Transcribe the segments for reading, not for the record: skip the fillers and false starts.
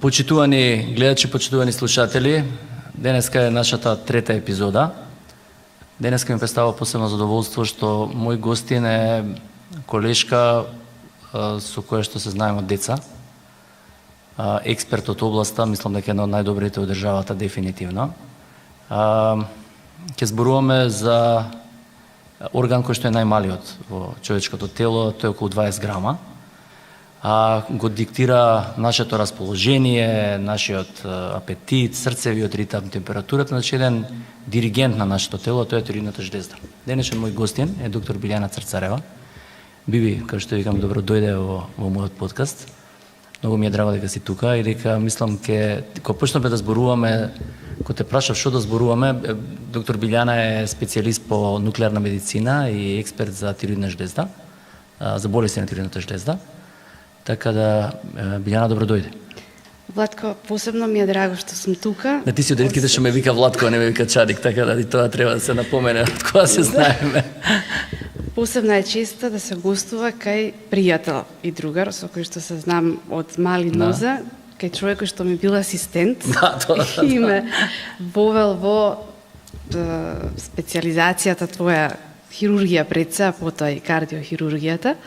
Почитувани гледачи, почитувани слушатели, денеска е нашата трета епизода. Денеска ми представува посебно задоволство што мој гостин е колешка со која што се знаеме од деца. Експерт од областа, мислам дека е една од најдобрите од државата дефинитивно. Ќе зборуваме за орган кој што е најмалиот во човечкото тело, тој е околу 20 грама. Го диктира нашето расположение, нашиот апетит, срцевиот ритам, температурата, значи еден диригент на нашето тело, тоа е тироидната жлезда. Денешен мој гостин е доктор Билјана Црцарева. Биби, како што викам, добро дојде во мојот подкаст. Многу ми е драго дека си тука и дека мислам кога почнеме да зборуваме, кога те прашав што да зборуваме, доктор Билјана е специјалист по нуклеарна медицина и експерт за тироидна жлезда, за болести на тироидната жлезда. Така да, Билјана, добро дојде. Владко, посебно ми е драго што сум тука. Да, ти си од редките што ме вика Владко, а не ме вика Чадик, така да и тоа треба да се напомене од кога се знаеме. Посебна е честа да се гостува кај пријател и другар, со кој што се знам од мали ноза, кај човек кој што ми бил асистент и ме вовел во специјализацијата твоја хирургија пред се, а потоа и кардиохирургијата,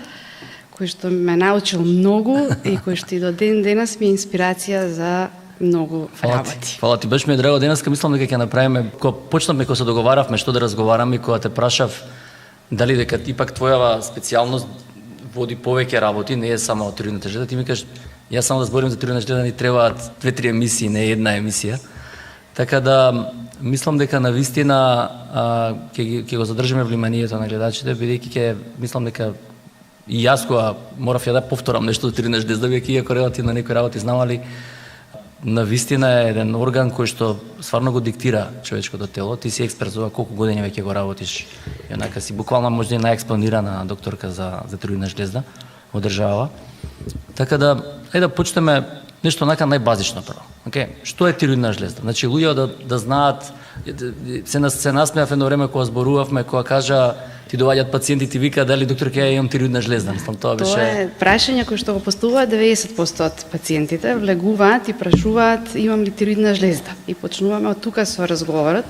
кој што ме научил многу и кој што и до ден денес ми е инспирација за многу работи. Фала ти, баш ми е драго денеска, мислам дека ќе направиме, кога почнавме, кога се договаравме што да разговараме, кога те прашав дали дека ипак твојава специјалност води повеќе работи, не е само тироидната жлезда, ти ми кажеш, јас само да зборим за тироидна жлезда, ни требаат 2-3 емисии, не една емисија. Така да, мислам дека навистина ќе го задржиме вниманието на гледачите, бидејќи мислам дека и јас кога морав ја да повторам нешто за тироидна жлезда, веќе иако релативно некои работи знам, али навистина е еден орган кој што стварно го диктира човечкото тело. Ти си експерт за колку години веќе го работиш. И онака си буквално можда и најекспонирана докторка за тироидна жлезда во држава. Така да, да почнеме нешто онака најбазично прво. Што е тироидна жлезда? Значи луѓето да знаат, се насмеав едно време кога зборувавме, кога кажа ти доаѓаат пациенти ти вика дали доктор ќе имам тироидна жлезда. Мислам тоа беше. Тоа е прашање кое што го постуваат 90% од пациентите, влегуваат и прашуваат имам ли тироидна жлезда. И почнуваме од тука со разговорот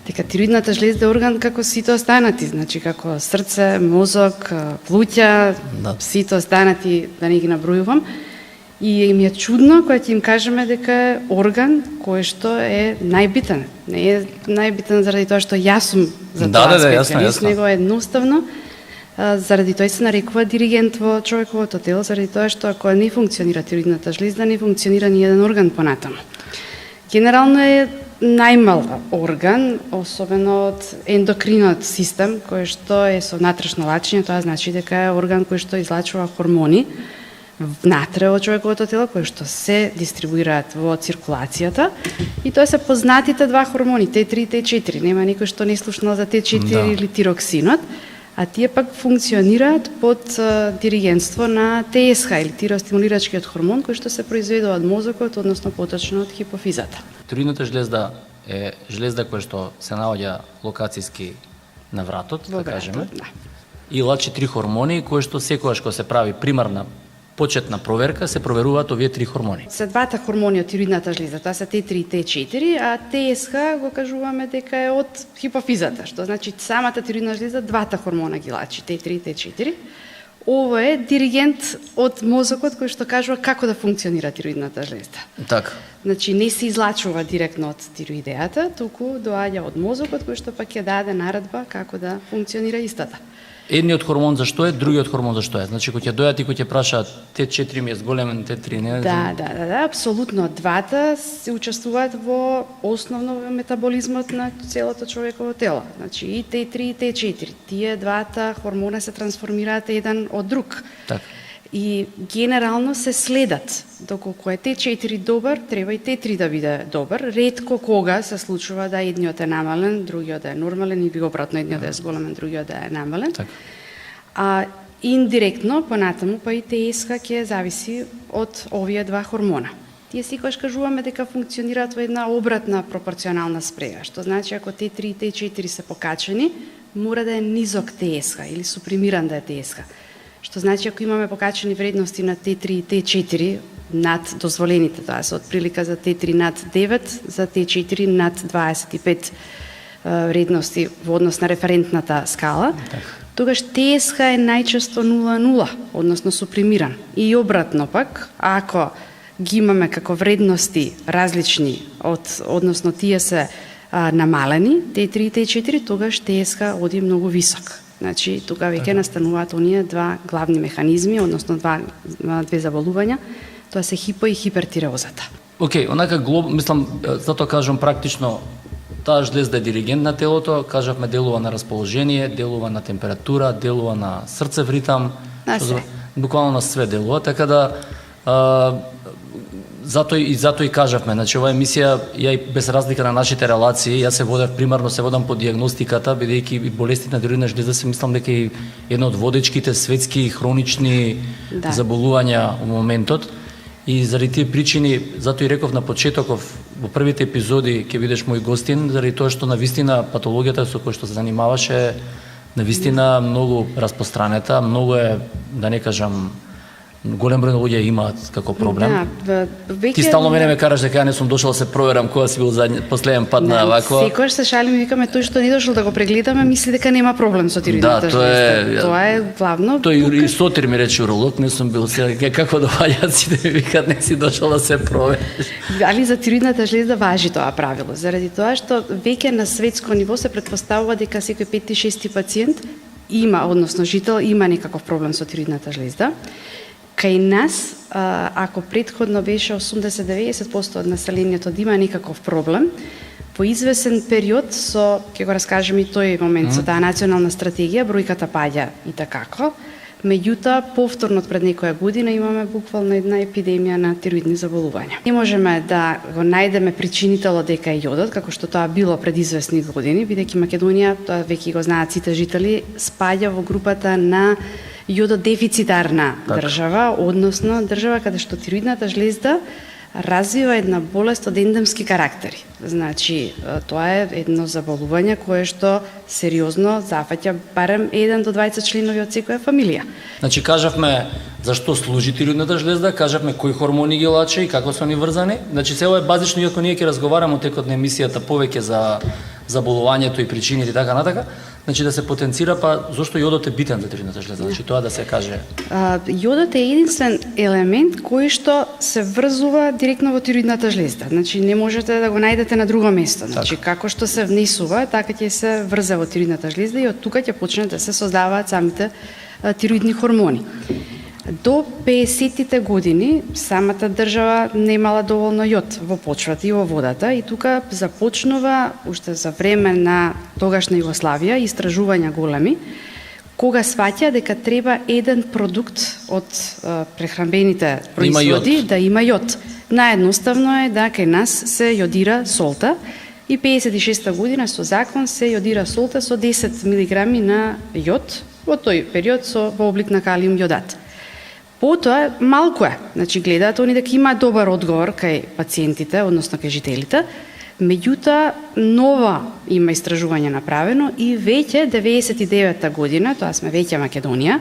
дека тироидната жлезда е орган како сите останати, значи како срце, мозок, плуќа, сите останати, да не ги набројувам. И им е чудно кога ќе им кажеме дека е орган кој што е најбитен. Не е најбитен заради тоа што јас сум за тоа специјалист, него е едноставно заради тоа се нарекува диригент во човековото тело, заради тоа што ако не функционира тироидната жлезда, не функционира ни еден орган понатаму. Генерално е најмал орган, особено од ендокринот систем, кој што е со внатрешно лачење, тоа значи дека е орган кој што излачува хормони внатре во човековото тело, кои што се дистрибуираат во циркулацијата, и тоа се познатите два хормони, Т3 и Т4. Нема никој што не слушнал за Т4 или тироксинот, а тие пак функционираат под диригентство на ТСХ или тиростимулирачкиот хормон, кој што се произведува од мозокот, односно поточно од хипофизата. Тироидната жлезда е жлезда која што се наоѓа локацијски на вратот, да кажеме, и лачи 3 хормони кои што секогаш кога се прави примарна почетна проверка се проверуваат овие 3 хормони. Се двата хормони од тироидната жлезда, тоа се Т3 и Т4, а ТСХ го кажуваме дека е од хипофизата, што значи самата тироидна жлезда двата хормона ги лачи, Т3 и Т4. Ово е диригент од мозокот кој што кажува како да функционира тироидната жлезда. Така. Значи не се излачува директно од тироидејата, туку доаѓа од мозокот кој што пак ќе даде наредба како да функционира истата. Едниот хормон зашто е, другиот хормон зашто е. Значи, кога ќе дојдат и кога ќе прашаат Т4 ми е зголемен, Т3 не е. Да, апсолутно. Двата се учествуваат во основно во метаболизмот на целото човеково тело. Значи и Т3 и Т4. Тие двата хормона се трансформираат еден од друг. Така. И генерално се следат. Доколку е Т4 добар, треба и Т3 да биде добар. Ретко кога се случува да едниот е намален, другиот да е нормален или обратно, едниот да е зголемен, другиот да е намален. Так. А индиректно, понатаму, па и ТСХ ќе зависи од овие два хормона. Тие секогаш кажуваме дека функционираат во една обратна пропорционална спрега, што значи ако Т3 и Т4 се покачени, мора да е низок ТСХ или супримиран да е ТСХ. Што значи ако имаме покачени вредности на Т3 и Т4 над дозволените, тоа се отприлика за Т3 над 9, за Т4 над 25 вредности во однос на референтната скала, тогаш ТСХ е најчесто 0,0, односно супримиран. И обратно пак, ако ги имаме како вредности различни односно тие се намалени, Т3 и Т4, тогаш ТСХ оди многу висок. Значи, тука веќе настануваат оние два главни механизми, односно две заболувања, тоа се хипо и хипертиреозата. Океј, онака мислам, затоа кажам практично, таа жлезда е диригент на телото, кажавме делува на расположение, делува на температура, делува на срцев ритам, буквално на све делува, така да затоа и кажавме, значи оваа емисија, ја и без разлика на нашите релации, јас примарно се водам по дијагностиката, бидејќи и болестите на тироидна жлезда се мислам дека е една од водечките светски хронични заболувања во моментот. И заради тие причини, затоа и реков на почетоков, во првите епизоди ќе бидеш мој гостин, заради тоа што навистина патологијата со која што се занимаваше навистина многу распространета, многу е, да не кажам, голем број луѓе имаат како проблем. Да, Ти стално мене ме караш дека ја не сум дошол да се проверам кога си бил последен пат на ваква. Секогаш се шалим и викаме тој што не дошол да го прегледаме, мисли дека нема проблем со тироидната жлезда. Тоа е главно. Тој и сотир ми рече уролог, не сум бил сега како доаѓаат сите ми викаат не си дошол да се провериш. Али за тироидната жлезда важи тоа правило, заради тоа што веќе на светско ниво се претпоставува дека секој 5-6 пациент има, односно жител има некаков проблем со тироидната жлезда. Кај нас, ако претходно беше 80-90% од населението да има некаков проблем, по извесен период со, ќе го раскажем и тој момент со таа национална стратегија, бројката паѓа и такако. Меѓутоа, повторно пред некоја година имаме буквално една епидемија на тироидни заболувања. Не можеме да го најдеме причинителот дека е јодот, како што тоа било пред извесни години, бидејќи Македонија, тоа веќе го знаат сите жители, спаѓа во групата на јододефицитарна држава, односно држава каде што тироидната жлезда развива една болест од ендемски карактери. Значи, тоа е едно заболување кое што сериозно зафаќа барем 1 до 20 членови од секоја фамилија. Значи, кажавме зашто служи тироидната жлезда, кажавме кои хормони ги лаче и како се они врзани. Значи, се ова е базично, иако ние ќе разговараме текот на емисијата повеќе за заболувањето и причините и така натака. Значи да се потенцира, па зошто јодот е битен за тироидната жлезда? Значи тоа да се каже. Јодот е единствен елемент кој што се врзува директно во тироидната жлезда. Значи не можете да го најдете на друго место. Значи како што се внесува, така ќе се врзе во тироидната жлезда и од тука ќе почнат да се создаваат самите тироидни хормони. До 50-тите години самата држава немала доволно јод во почвата и во водата и тука започнува уште за време на тогашна Југославија истражувања големи кога сваќа дека треба еден продукт од прехранбените производи да има јод. Наедноставно е да кај нас се јодира солта и 56-та година со закон се јодира солта со 10 милиграми на јод во тој период во облик на калиум јодат. Потоа малку е, значи гледаат они дека има добар одговор кај пациентите, односно кај жителите, меѓутоа нова има истражување направено и веќе 99-та година, тоа сме веќе Македонија,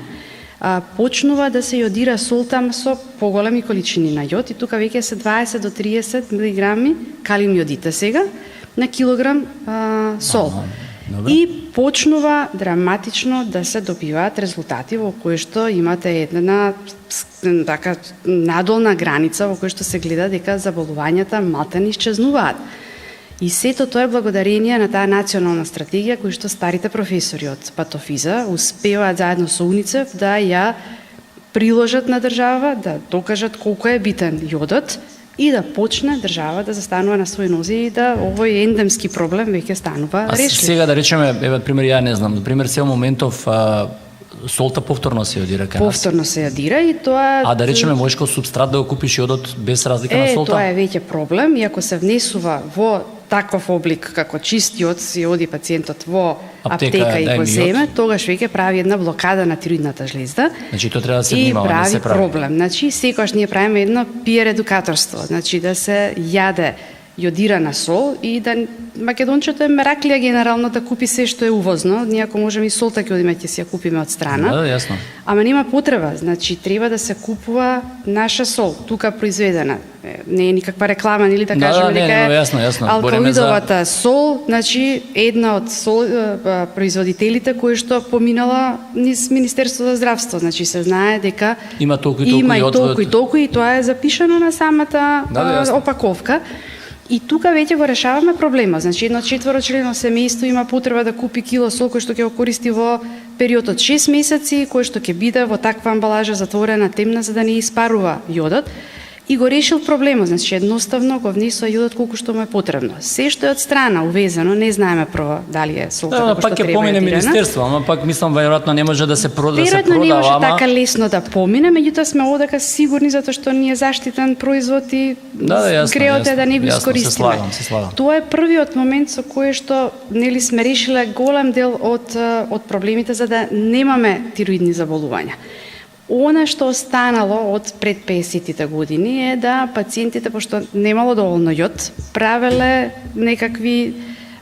почнува да се јодира солта со поголеми количини на јод и тука веќе се 20 до 30 милиграми калиум јодите сега на килограм сол. И почнува драматично да се добиваат резултати во кои што имате една така надолна граница во кој што се гледа дека заболувањата малтени исчезнуваат. И сето тоа е благодарение на таа национална стратегија која што старите професори од патофиза успеваат заедно со УНИЦЕФ да ја приложат на држава, да докажат колку е битен јодот и да почне држава да застанува на своји нози и да овој ендемски проблем веќе станува решлив. Сега да речеме, еве пример ја не знам, например сега моментов солта повторно се јодира кај нас. Повторно се јодира и тоа да речеме можеш како супстрат да го купиш јодот без разлика на солта? Тоа е веќе проблем и ако се внесува во таков облик како чист јод си оди пациентот во аптека и го земе, тогаш веќе прави една блокада на тироидната жлезда. Значи тоа треба да се внимава, не се прави проблем. Значи секогаш ние правиме едно PR едукаторство, значи да се јаде јодирана сол и да македончето е мераклија генерално да купи се што е увозно. Ние ако можеме и солта ќе одиме ќе си ја купиме од страна. Да, јасно. Ама нема потреба, значи треба да се купува наша сол, тука произведена. Не е никаква реклама или да кажеме дека е јасно. алкалоидовата сол, значи една од производителите кои што поминала низ Министерството за здравство, значи се знае дека има толку и толку и тоа е запишано на самата опаковка. И тука веќе го решаваме проблема. Значи, едно 4-члено семејство има потреба да купи кило сол кој што ќе го користи во период од 6 месеци, кој што ќе биде во таква амбалажа затворена, темна, за да не испарува јодот. И го решил проблемот, значи едноставно го внесува јодот колку што му е потребно. Се што е од страна увезено, не знаеме прво дали е солта како што треба. Пак ќе помине министерство, ама пак мислам веројатно не може да се продава. Веројатно не може така лесно да помине, меѓутоа сме одека сигурни затоа што ние заштитен производ и греот е да не го искористиме. Се слагам. Тоа е првиот момент со кој што нели сме решиле голем дел од проблемите за да немаме тироидни заболувања. Она што останало од пред 50-тите години е да пациентите, пошто немало доволно јод, правеле некакви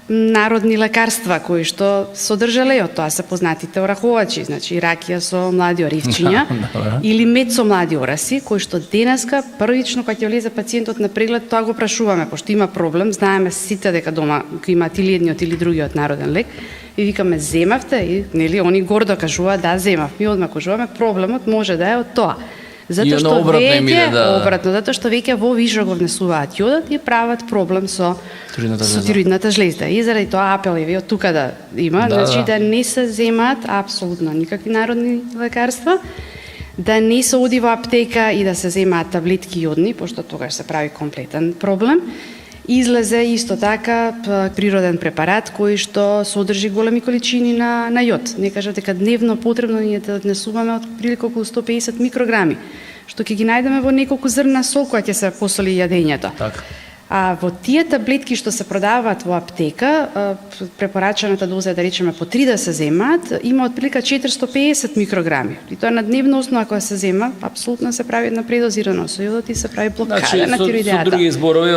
народни лекарства кои што содржале јод. Тоа се познатите ораховачи, значи ракија со млади оривчиња или мед со млади ораси, кои што денеска првично кога ќе влезе пациентот на преглед, тоа го прашуваме, пошто има проблем, знаеме сите дека дома имаат или едниот или другиот народен лек. И викаме, земавте, и нели они гордо кажуваат, да, земав. Ми одма кажуваме, проблемот може да е од тоа. Затоа што обратно, затоа што веќе во вижа го внесуваат јодот и прават проблем со тироидната жлезда. И заради тоа апел е од тука да има, значи да не се земаат апсолутно никакви народни лекарства, да не се оди во аптека и да се земаат таблетки јодни, пошто тогаш се прави комплетен проблем. Излезе исто така природен препарат кој што содржи големи количини на јод. Не кажа дека дневно потребно ние да однесуваме од прилика околу 150 микрограми, што ќе ги најдеме во неколку зрна сол која ќе се посоли јадењето. Так. А во тие таблетки што се продаваат во аптека, препорачаната доза е да речеме по 3 да се земаат, има отприлика 450 микрограми. И тоа на дневна основа кога се зема, апсолутно се прави една предозирана со јодот и се прави блокада на тироидеата. Со други зборови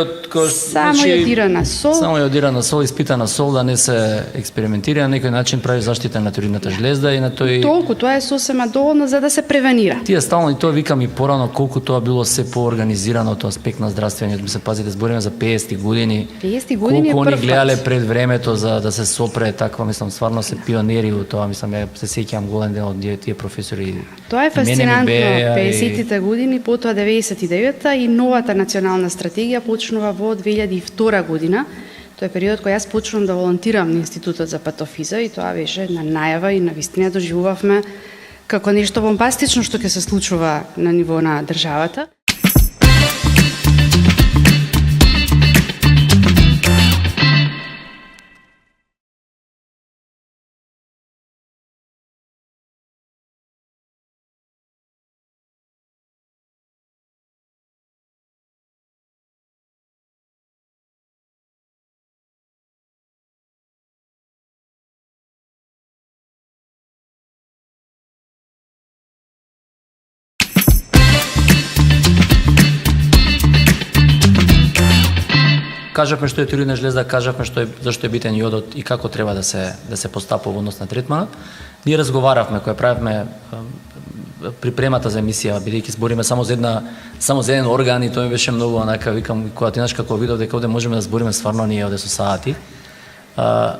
само јодирана сол. Само јодирана сол, испитана сол, да не се експериментира на некој начин, прави заштита на тироидната жлезда и на тој. Толку тоа е сосема доволно за да се превенира. Тие стално и тоа викам и порано колку тоа било се поорганизирано од аспект на здравствениот, ми се пазите збориме за 50 години. 50 години колку е они гледале пред времето за да се сопре таква, мислам, стварно се пионери во тоа, мислам, ја се сеќавам голем дел од тие професори. Тоа е фасцинантно. 50-тите години, потоа 99-та и новата национална стратегија почнува во 2002 година. Тоа е период кој јас почнувам да волонтирам на Институтот за патофиза и тоа беше една најава и навистина доживувавме како нешто бомбастично што ќе се случува на ниво на државата. Кажавме што е тироидна жлезда, кажавме зашто е битен јодот и како треба да се постапува во однос на третманот. Ние разговаравме кога правевме припремата за емисија, бидејќи збориме само за еден орган и тоа ми беше многу онака, викам, кога ти знаеш како видов дека овде можеме да збориме стварно ние овде со сати.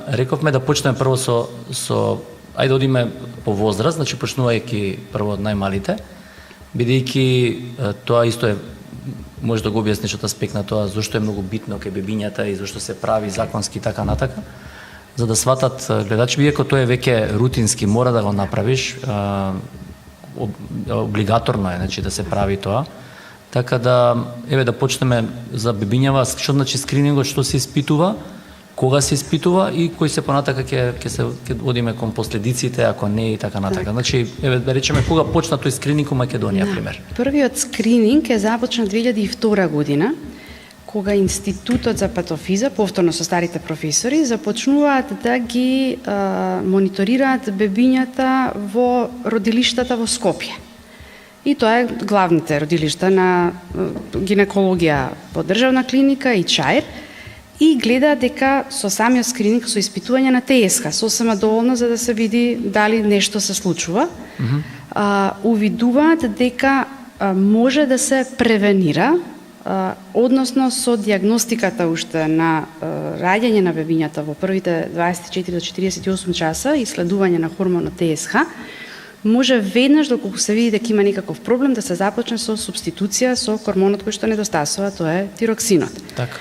Рековме да почнеме прво со ајде одиме по возраст, значи почнувајќи прво од најмалите, бидејќи тоа исто е може да го објасниш од аспект на тоа зошто е многу битно кај бебињата и зошто се прави законски така натака, за да сватат гледачи, иако тоа е веќе рутински, мора да го направиш, облигаторно е, значи да се прави тоа. Така да еве да почнеме за бебињава, што значи скринингот, што се испитува, кога се испитува и кои се понатака ќе одиме кон последиците, ако не и така натака. Значи, еве да речеме кога почна тој скрининг во Македонија, пример. Првиот скрининг е започна 2002 година, кога Институтот за патофиза, повторно со старите професори, започнуваат да ги мониторираат бебињата во родилиштата во Скопје. И тоа е главните родилишта на гинекологија во државна клиника и ЧАИР. и гледа дека со самиот скрининг, со испитување на ТСХ, сосема доволно за да се види дали нешто се случува, увидуваат дека може да се превенира, односно со диагностиката уште на раѓање на бебињата во првите 24 до 48 часа и следување на хормонот ТСХ, може веднаш, доколку се види дека има некаков проблем, да се започне со субституција со хормонот кој што недостасува, тоа е тироксинот. Така.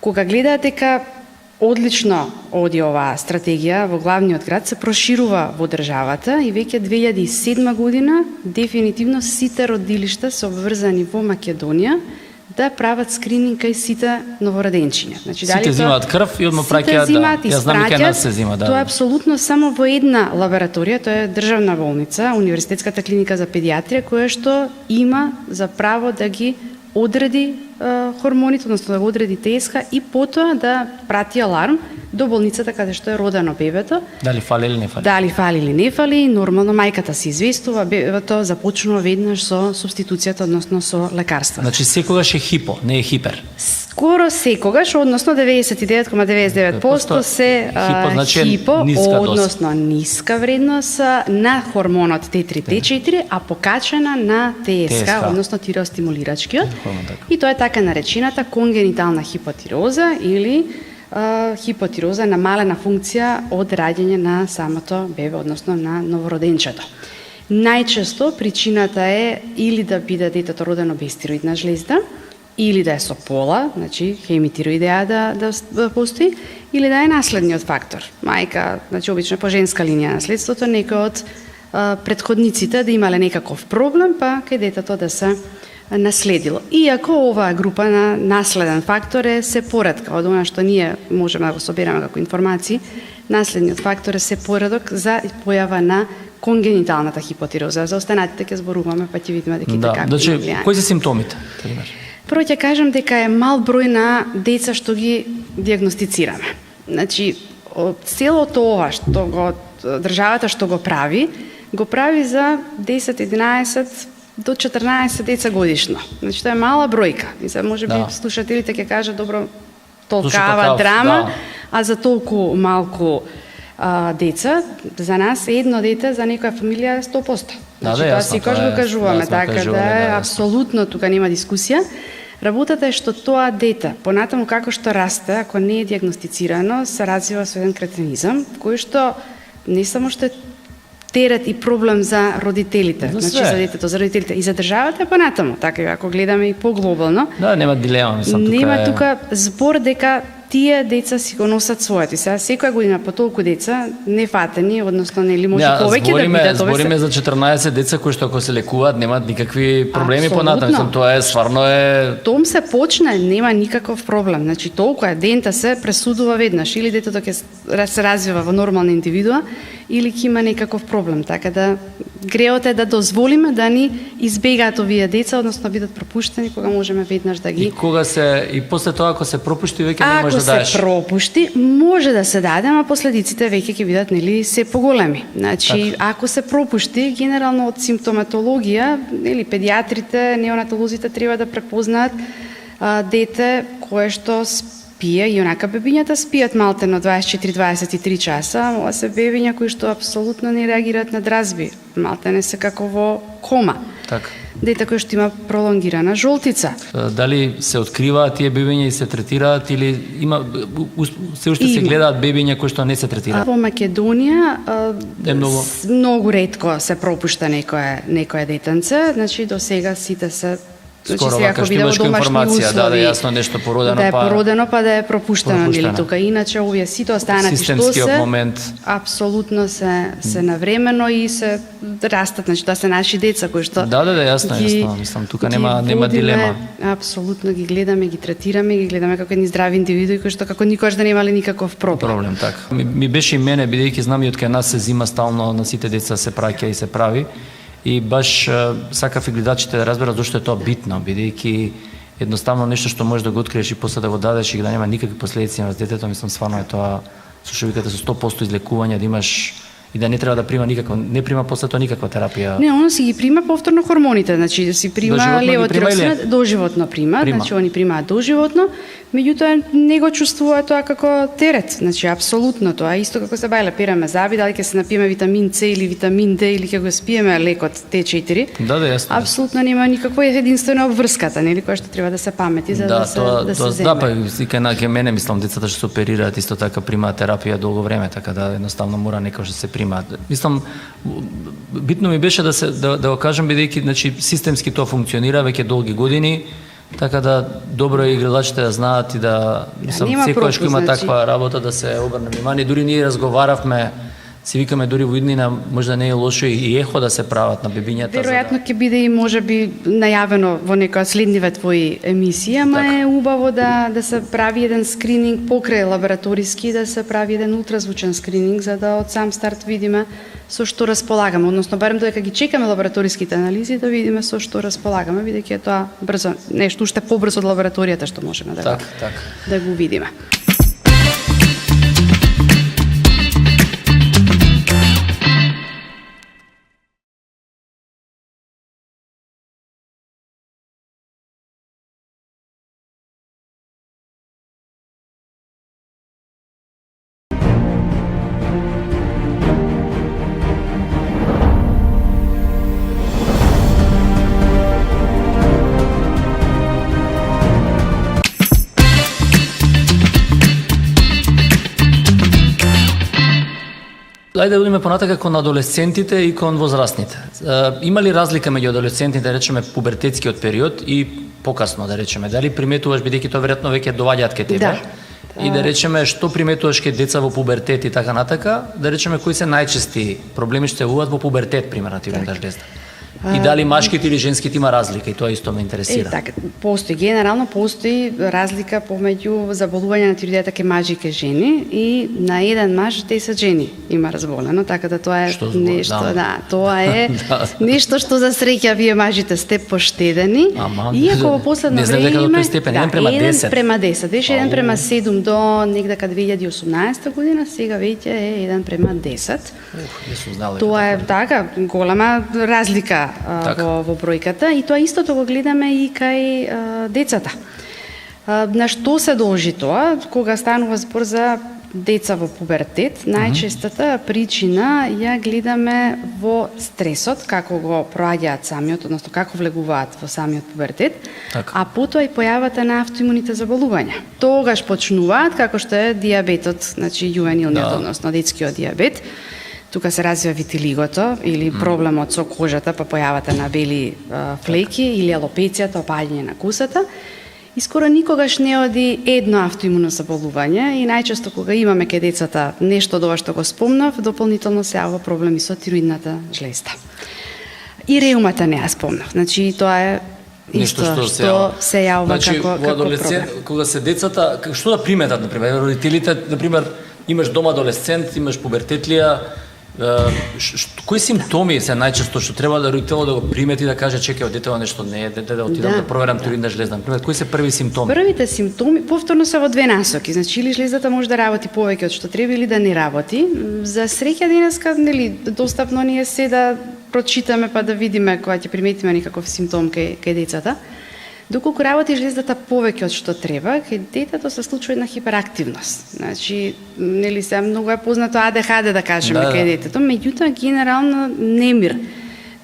Кога гледаат дека одлично оди оваа стратегија во главниот град, се проширува во државата и веќе 2007 година дефинитивно сите родилишта се обврзани во Македонија да прават скрининг кај сите новороденчиња. Значи, сите взимаат крв и одма праќаат, ја знам дека нас се взима, Тоа е апсолутно само во една лабораторија, тоа е државна болница, Универзитетската клиника за педиатрија, која што има за право да ги одреди хормоните, односно да го одреди ТСХ и потоа да прати аларм до болницата каде што е родено бебето. Дали фали или не фали? Дали фали или не фали, нормално мајката се известува, бебето започнува веднаш со субституцијата, односно со лекарства. Значи секогаш е хипо, не е хипер. Скоро секогаш, односно 99,99% се хипо, односно ниска вредност на хормонот T3, T4, а покачена на ТСХ, односно тиреостимулирачкиот. И тоа е така наречената конгенитална хипотироза или хипотироза, намалена функција од раѓање на самото бебе, односно на новороденчето. Најчесто причината е или да биде детето родено без тироидна жлезда, или да е со пола, значи хемитироидеа да постои, или да е наследниот фактор. Мајка, значи обично по женска линија наследството, некој од претходниците да имале некаков проблем, па кај детето да се наследило. Иако оваа група на наследен фактор е се поредка од она што ние можеме да го собереме како информации, наследниот фактор е се поредок за појава на конгениталната хипотироза. За останатите ќе зборуваме, па ќе видиме дека така. Значи, кои се симптомите? Прво ќе кажам дека е мал број на деца што ги диагностицираме. Значи, целото ова што го државата што го прави за 10-11 до 14 деца годишно. Значи, тоа е мала бројка. И сега можеби слушателите ќе кажат, добро, толкава драма, а за толку малку деца, за нас едно дете, за некоја фамилија е 100%. Значи, тоа секогаш го кажуваме, така да е апсолутно, тука нема дискусија. Работата е што тоа дете, понатаму како што расте, ако не е диагностицирано, се развива со еден кретенизам, кој што не само што е терет и проблем за родителите, значи за детето, за родителите и за државата понатаму, така ако гледаме и поглобално. Да, нема дилема, мислам, тука збор дека тие деца си го носат своето. И сега секоја година по толку деца нефатени, односно нели може повеќе да бидат. Збориме за 14 деца кои што ако се лекуваат немаат никакви проблеми понатаму. Тоа е стварно е Том се почне, нема никаков проблем. Значи толку е дента се пресудува веднаш или детето ќе се развива во нормална индивидуа или ќе има некаков проблем. Така да греот е да дозволиме да ни избегаат овие деца, односно бидат пропуштени кога можеме веднаш да ги. И после тоа ако се пропушти веќе не може да дадеш. Ако се пропушти, може да се даде, ама последиците веќе ќе бидат нели се поголеми. Значи, ако се пропушти, генерално од симптоматологија, нели педиатрите, неонатолозите треба да препознаат дете кое што спие, и онака бебињата спијат малтено 24-23 часа, ама се бебиња кои што апсолутно не реагираат на дразби, малтене се како во кома. Така. Дете кои што има пролонгирана жолтица. Дали се откриваат тие бебиња и се третираат или има се уште се гледаат бебиња кои што не се третираат? Во Македонија многу ретко се пропушта некое детенце, значи до сега сите се скоро вака што имаш информација, да е јасно нешто породено, да е породено па да е пропуштено нели тука. Иначе овие сите останати што се момент апсолутно се навремено и се растат, значи тоа се наши деца кои што јасно, мислам тука нема дилема. Апсолутно ги гледаме, ги третираме, ги гледаме како едни здрави индивидуи кои што како никогаш да немале никаков проблем. Така. Ми беше и мене, бидејќи знам и од кај нас се зима стално на сите деца се праќа и се прави. И баш сакав и гледачите да разберат зошто е тоа битно, бидејќи едноставно нешто што можеш да го откриеш и после да го дадеш и да нема никакви последици на детето, мислам стварно е тоа со што викате со 100% излекување, да имаш и да не треба да прима не прима после тоа никаква терапија. Не, он си ги прима повторно хормоните, значи да си прима левотироксинат, доживотно прима, значи они примаат доживотно, Меѓутоа не го чувствува тоа како терет, значи апсолутно тоа исто како се бајле пераме заби, дали ќе се напиеме витамин С или витамин Д или ќе го спиеме лекот Т4. Да, јасно. Апсолутно нема никаква единствена обврската, нели, која што треба да се памети за да се земе. Да, па и кај мене мислам децата што се оперираат исто така примаат терапија долго време, така да едноставно мора некој што се примаат. Мислам битно ми беше да го кажам бидејќи значи системски тоа функционира веќе долги години. Така да добро е игралачите да знаат и да секојаш кој има таква работа да се обрне внимание. Дури ние разговаравме, си викаме дури во иднина можда не е лошо и ехо да се прават на бебињата. Веројатно ќе биде и можеби најавено во некоја следниве твои емисии, ама е убаво да се прави еден скрининг покрај лабораториски, да се прави еден ултразвучен скрининг за да од сам старт видиме со што располагаме, односно барем додека ги чекаме лабораториските анализи да видиме со што располагаме, бидејќи е тоа брзо, нешто уште побрзо од лабораторијата што можеме да го видиме. Ајде да одиме понатака кон адолесцентите и кон возрастните. Има ли разлика меѓу адолесцентите, да речеме пубертетскиот период и покасно, да речеме? Дали приметуваш, бидејќи тоа веројатно веќе доаѓаат кај тебе? Да. И да речеме што приметуваш кај деца во пубертет и така натака, да речеме кои се најчести проблеми што се јавуваат во пубертет, примерно, тивната жлезда? И дали машките или женските има разлика, и тоа исто ме интересира. Така, генерално постои разлика помеѓу заболување на тиреоидата кај мажи и кај жени и на еден маж 10 жени има разболено, така да тоа е нешто, тоа е нешто што за среќа вие мажите сте поштедени. Иако во последно време не знам дека до тој степен, 1 према 10. 1 према 10, беше 1 према 7 до негде 2018 година, сега веќе е 1 према 10. Тоа е така голема разлика во бројката и тоа истото го гледаме и кај децата. На што се должи тоа? Кога станува збор за деца во пубертет, најчестата причина ја гледаме во стресот, како го проаѓаат самиот, односно како влегуваат во самиот пубертет, а потоа и појавата на автоимуните заболувања. Тогаш почнуваат, како што е дијабетот, значи јувенилниот, односно детскиот дијабет. Тука се развива витилигото или проблемот со кожата, па појавата на бели флеки или алопецијата, опаѓање на кусата. И скоро никогаш не оди едно автоимуно заболување и најчесто кога имаме кај децата нешто од ова што го спомнав, дополнително се јавува проблеми со тироидната жлезда. И реумата не ја спомнав. Значи тоа е исто што се јавува како проблем. Кога се децата, што да приметат, например, родителите, например, имаш дома адолесцент, имаш пубертетлија, кои симптоми се најчесто што треба да родителот да го примети да каже чекај, детето нешто не е, да отидам да проверам тироидна жлезда. Например, кои се први симптоми? Првите симптоми повторно се во две насоки. Значи или жлездата може да работи повеќе од што треба или да не работи. За среќа денеска нели достапно ни е се да прочитаме па да видиме кога ќе приметиме некаков симптом кај децата. Доколку работи жлездата повеќе од што треба, кај детето се случува една хиперактивност. Значи, нели се многу е познато АДХД да кажеме кај детето, меѓутоа генерално немир.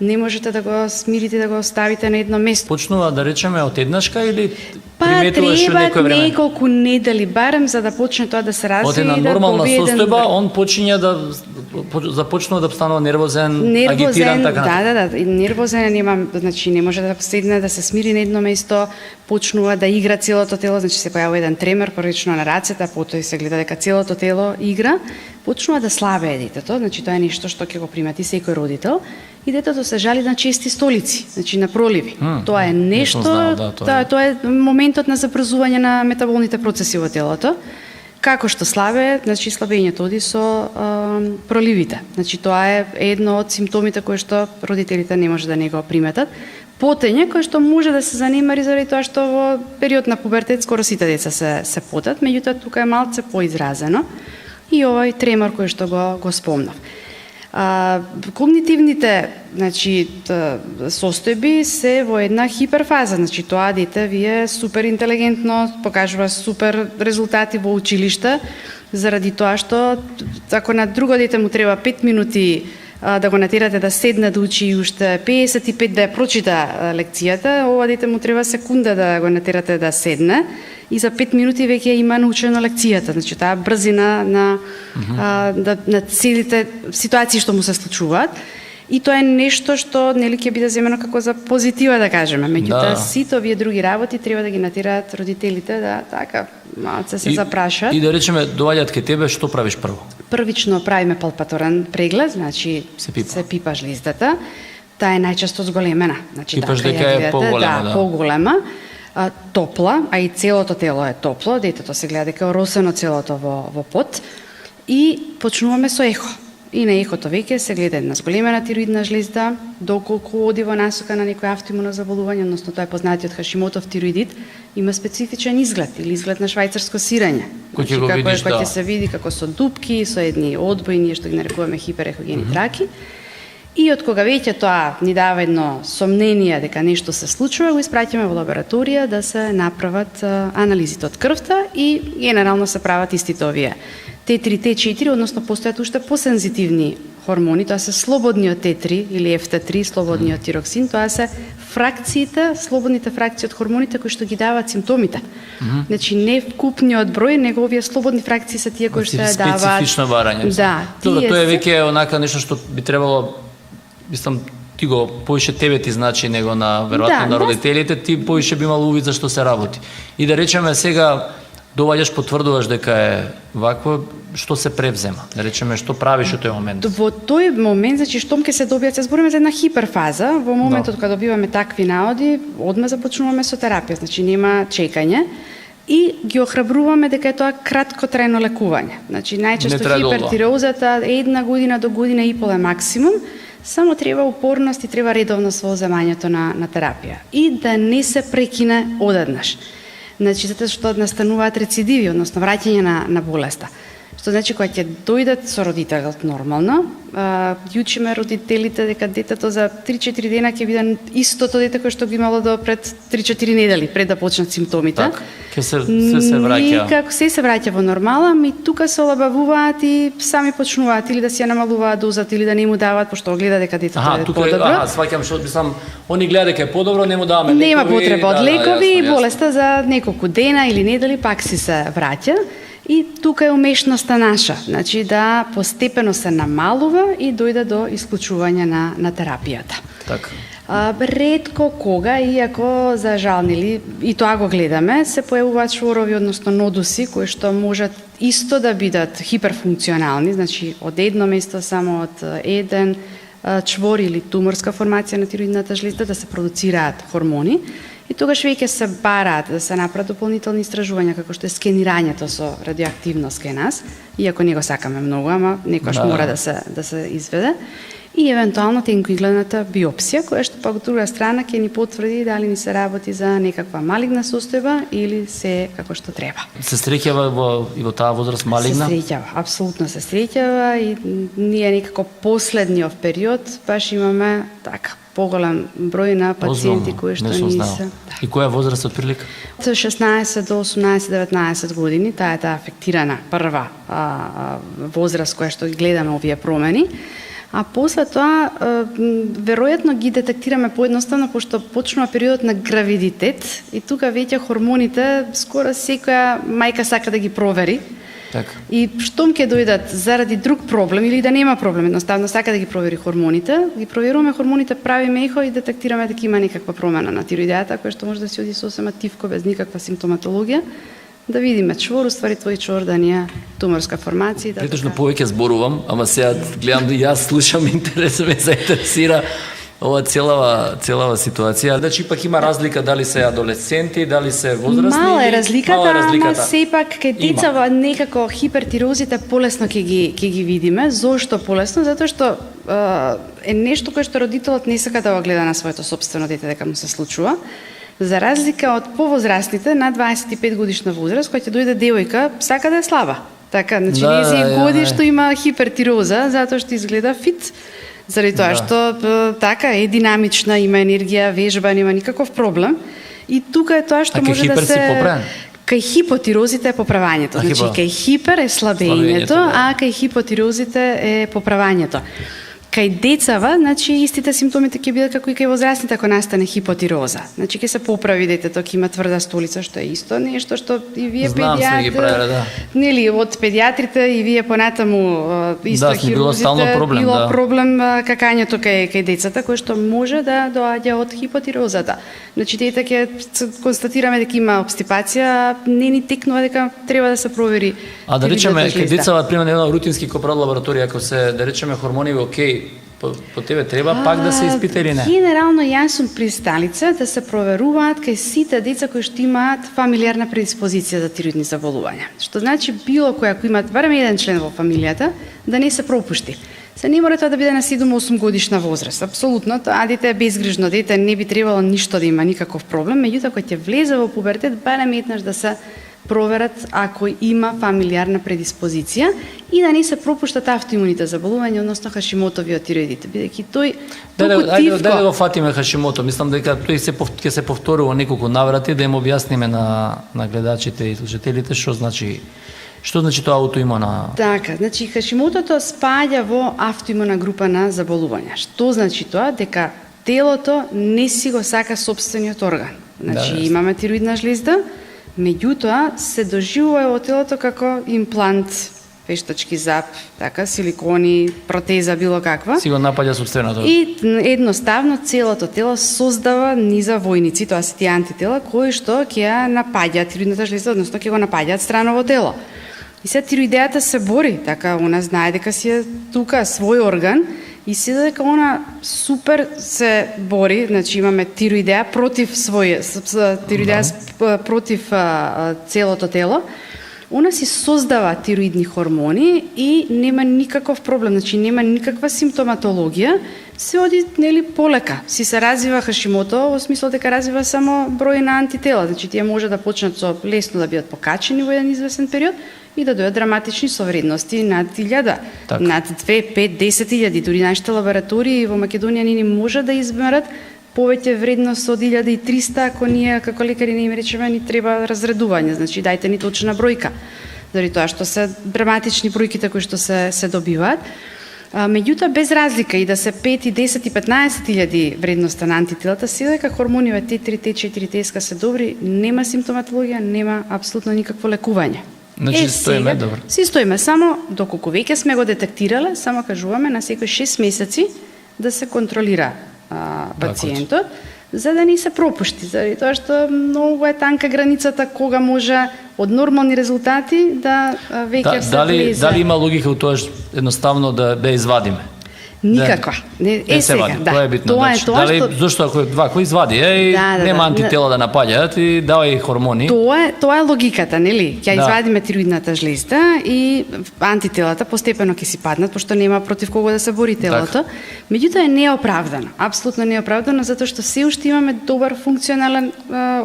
Не можете да го смирите, да го оставите на едно место. Почнува да речеме од еднашка или приметуваш во некој време? Неколку недели барем за да почне тоа да се развие. Од една нормална состојба, он почиња да започнува да станува нервозен, агитиран, така. Да, нервозен, нема, значи не може да седне, да се смири на едно место, почнува да игра целото тело, значи се појавува еден тремор, првично на рацете, а потоа се гледа дека целото тело игра, почнува да слабее детето, значи тоа е нешто што ќе го примети секој родител. И детето се жали на чести столици, значи на проливи. Тоа е нешто, тоа е моментот на забрзување на метаболните процеси во телото. Како што слабе, значи слабењето оди со проливите. Значи тоа е едно од симптомите кои што родителите не може да не го приметат. Потење кој што може да се занимари заради тоа што во период на пубертет скоро сите деца се потат, меѓутоа тука е малце поизразено и овој тремор кој што го спомнав. Когнитивните, значи, состојби се во една хиперфаза, значи тоа дете ви е супер интелигентно, покажува супер резултати во училиште, заради тоа што ако на друго дете му треба 5 минути да го натерате да седне да учи и уште 55 да ја прочита лекцијата, ова дете му треба секунда да го натерате да седне и за 5 минути веќе има научено лекцијата. Значи таа брзина на целите ситуации што му се случуваат. И тоа е нешто што нели ќе биде земено како за позитива да кажеме. Меѓутоа сите овие други работи треба да ги натираат родителите да така малце се запрашаат. И да речеме доаѓаат кај тебе, што правиш прво? Првично правиме палпаторен преглед, значи се пипа жлездата. Таа е најчесто зголемена, значи пипаш дека е поголема, поголема. Топла, а и целото тело е топло, детето се гледа дека е оросено целото во пот и почнуваме со ехо. И на ехото веќе се гледа една зголемена тироидна жлезда, доколку оди во насока на некој автоимуно заболување, односно тоа е познатиот Хашимотов тироидит, има специфичен изглед или изглед на швајцарско сирење. Кој ќе го видиш, кој ќе се види како со дупки, со едни одбојни, што ги нарекуваме хиперехогени траки. И од кога веќе тоа ни дава едно сомнение дека нешто се случува, го испраќаме во лабораторија да се направат анализите од крвта и генерално се прават истите овие Т3, Т4, односно постојат уште посензитивни хормони, тоа се слободниот Т3 или FT3, слободниот тироксин, тоа се фракциите, слободните фракции од хормоните кои што ги даваат симптомите. Значи не вкупниот број, него овие слободни фракции се тие кои што ја даваат. Специфично барање. Да, добро, тоа е веќе онака нешто што би требало, мислам, ти го поише тебе ти значи него на веројатно на родителите, ти поише би имал увид за што се работи. И да речеме сега доваѓаш, потврдуваш дека е вакво, што се превзема? Да речеме, што правиш во тој момент? Во тој момент, значи, штом ќе се добијат, се збориме за една хиперфаза, во моментот кога добиваме такви наоди, одма започнуваме со терапија, значи нема чекање и ги охрабруваме дека е тоа краткотрајно лекување. Значи, најчесто хипертиреозата 1 година до година и пол е максимум, само треба упорност и треба редовност во земањето на терапија и да не се прекине одеднаш. Значи, затоа што настануваат рецидиви, односно враќање на болеста. Што значи, кога ќе дојдат со родителот нормално, ги учиме родителите дека детето за 3-4 дена ќе биде истото дете кој што го имало до пред 3-4 недели, пред да почнат симптомите. Так, ќе се враќа. Како се враќа во нормала, ми тука се олабавуваат и сами почнуваат или да си ја намалуваат дозата или да не му даваат, пошто гледа дека детето е подобро. Сваќам што мислам, они гледа дека е подобро, не му даваме лекови. Нема потреба од лекови и болеста за неколку дена или недели пак си се враќа. И тука е умешноста наша, значи да постепено се намалува и дојде до исклучување на терапијата. Така. Ретко кога, иако за жал, и тоа го гледаме, се појавуваат шворови, односно нодуси, кои што можат исто да бидат хиперфункционални, значи од едно место само од еден чвор или туморска формација на тироидната жлезда да се продуцираат хормони. И тогаш веќе се бараат да се направат дополнителни истражувања, како што е скенирањето со радиоактивност кај нас, иако не го сакаме многу, ама некојаш мора да се изведе. И евентуално тенкоигледната биопсија, која што пак од друга страна ќе ни потврди дали ни се работи за некаква малигна состојба или се како што треба. Се среќава и во таа возраст малигна? Се среќава, апсолутно се среќава и ние некако последниот период баш имаме така поголем број на пациенти кои што ни се. И која е возраст отприлика? Од 16 до 18-19 години, таа е афектирана прва возраст која што гледаме овие промени. А после тоа, веројатно ги детектираме поедноставно, пошто почнува периодот на гравидитет и тука веќе хормоните, скоро секоја мајка сака да ги провери. Така. И штом ќе дојдат заради друг проблем или да нема проблем, едноставно сака да ги провери хормоните, ги проверуваме хормоните, правиме ехо и детектираме дека има некаква промена на тироидеата, која што може да се оди сосема тивко без никаква симптоматологија. Да видиме чвор, уствари твој чвор да не е туморска формација. Претежно повеќе зборувам, ама сега гледам да јас слушам, интерес ме заинтересира ова целава ситуација. Значи пак има разлика дали се адолесценти, дали се возрастни. Мала е разликата, ама сепак кај децава некако хипертирозите полесно ќе ги видиме. Зошто полесно? Затоа што е нешто кое што родителот не сака да го гледа на своето сопствено дете дека му се случува. За разлика од повозрастните, на 25 годишна возраст, која ќе дојде девојка, сака да е слаба. Така, значи Да, нези да, годи ја, што има хипертироза, затоа што изгледа фит, заради тоа што така е динамична, има енергија, вежба, нема никаков проблем. И тука е тоа што А кај може да хипер си се поправен? Кај хипотирозите е поправањето. Значи кај хипер е слабењето, да. а кај хипотирозите е поправањето. Кај децава, значи истите симптоми ќе бидат како и кај возрастните ако настане хипотироза. Значи ќе се поправи детето, ќе има тврда столица, што е исто нешто што и вие Знам, сме ги правеле, да. Нели од педиатрите и вие понатаму исто Да, сме било стално проблем, било да. проблем какањето кај децата кој што може да доаѓа од хипотирозата. Значи дете ќе констатираме дека има обстипација, не ни текнува дека треба да се провери. А да речеме, тиридната кај жлезда. децава, примерно, едно рутински копрат лабораторија, ако се, да речеме, хормони окей, по тебе треба пак да се испита или не? Генерално јас сум присталица да се проверуваат кај сите деца кои што имаат фамилиарна предиспозиција за тироидни заболувања. Што значи било кој ако имат барем еден член во фамилијата, да не се пропушти. Се не мора тоа да биде на 7-8 годишна возраст. Апсолутно, тоа дете е безгрижно дете, не би требало ништо да има никаков проблем, меѓутоа кога ќе влезе во пубертет, барем еднаш да се проверат ако има фамилиарна предиспозиција и да не се пропуштат автоимуните заболувања, односно Хашимотовиот тироидит, бидејќи тој Ајде да го фатиме Хашимото. Мислам дека тој ќе се повторува неколку наврати, да им објасниме на гледачите и слушателите што значи тоа аутоимуна. Така, значи Хашимотото спаѓа во автоимуна група на заболувања. Што значи тоа? Дека телото не си го сака сопствениот орган. Значи Да, имаме тироидна жлезда, меѓутоа се доживува во телото како имплант, вештачки зап, така, силикони, протеза, било каква. Си го напаѓа сопственото. И едноставно целото тело создава низа војници, тоа се тие антитела, кои што ќе ја напаѓаат тироидната жлезда, односно ќе го напаѓаат страново тело. И сега тироидејата се бори, така, она знае дека си е тука свој орган, и се дека она супер се бори, значи имаме тироидеја против против целото тело, она си создава тироидни хормони и нема никаков проблем, значи нема никаква симптоматологија, се оди нели полека, си се развива Хашимото, во смисло дека развива само број на антитела, значи тие може да почнат со лесно да бидат покачени во еден извесен период и да дојдат драматични со вредности над 1000, Так. над 2, 5, 10.000, дури нашите лаборатории во Македонија не може да изберат повеќе вредност од 1300 ако ние како лекари не им речеме ни треба разредување, значи дајте ни точна бројка. Заради тоа што се драматични бројките кои што се добиваат. Меѓутоа без разлика и да се 5, 10 и 15.000 вредноста на антителата, се дека хормониве Т3, Т4, Т се добри, нема симптоматологија, нема апсолутно никакво лекување. Значи стоиме добро. Си стоиме, само доколку веќе сме го детектирале, само кажуваме на секој 6 месеци да се контролира пациентот, за да не се пропушти, заради тоа што многу е танка границата кога може од нормални резултати да веќе се влезе. Дали има логика у тоа едноставно да извадиме? Никаква. Не се вади, да. тоа е битно. Тоа Значи, е тоа што зошто ако извади, нема антитела да напаѓаат и давај хормони. Тоа е логиката, нели? Ќе Да. извадиме тироидната жлезда и антителата постепено ќе си паднат, пошто нема против кого да се бори телото. Меѓутоа е неоправдано, апсолутно неоправдано, затоа што се уште имаме добар функционален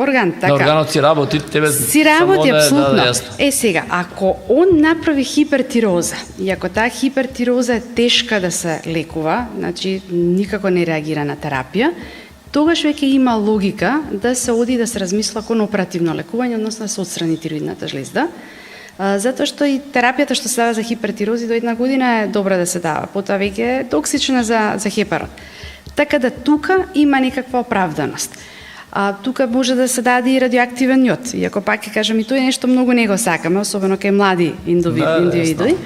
орган, така. Да, органот си работи, тебе си работи само апсолутно. да, Сега, ако он направи хипертироза и ако таа хипертироза е тешка да се лекува, значи никако не реагира на терапија, тогаш веќе има логика да се оди да се размисла кон оперативно лекување, односно да се отстрани тироидната жлезда. Затоа што и терапијата што се дава за хипертирози до 1 година е добра да се дава, потоа веќе е токсична за хепарот. Така да тука има некаква оправданост. Тука може да се даде и радиоактивен јод, иако пак ќе кажам и тоа е нешто многу не го сакаме, особено кај млади индивиди.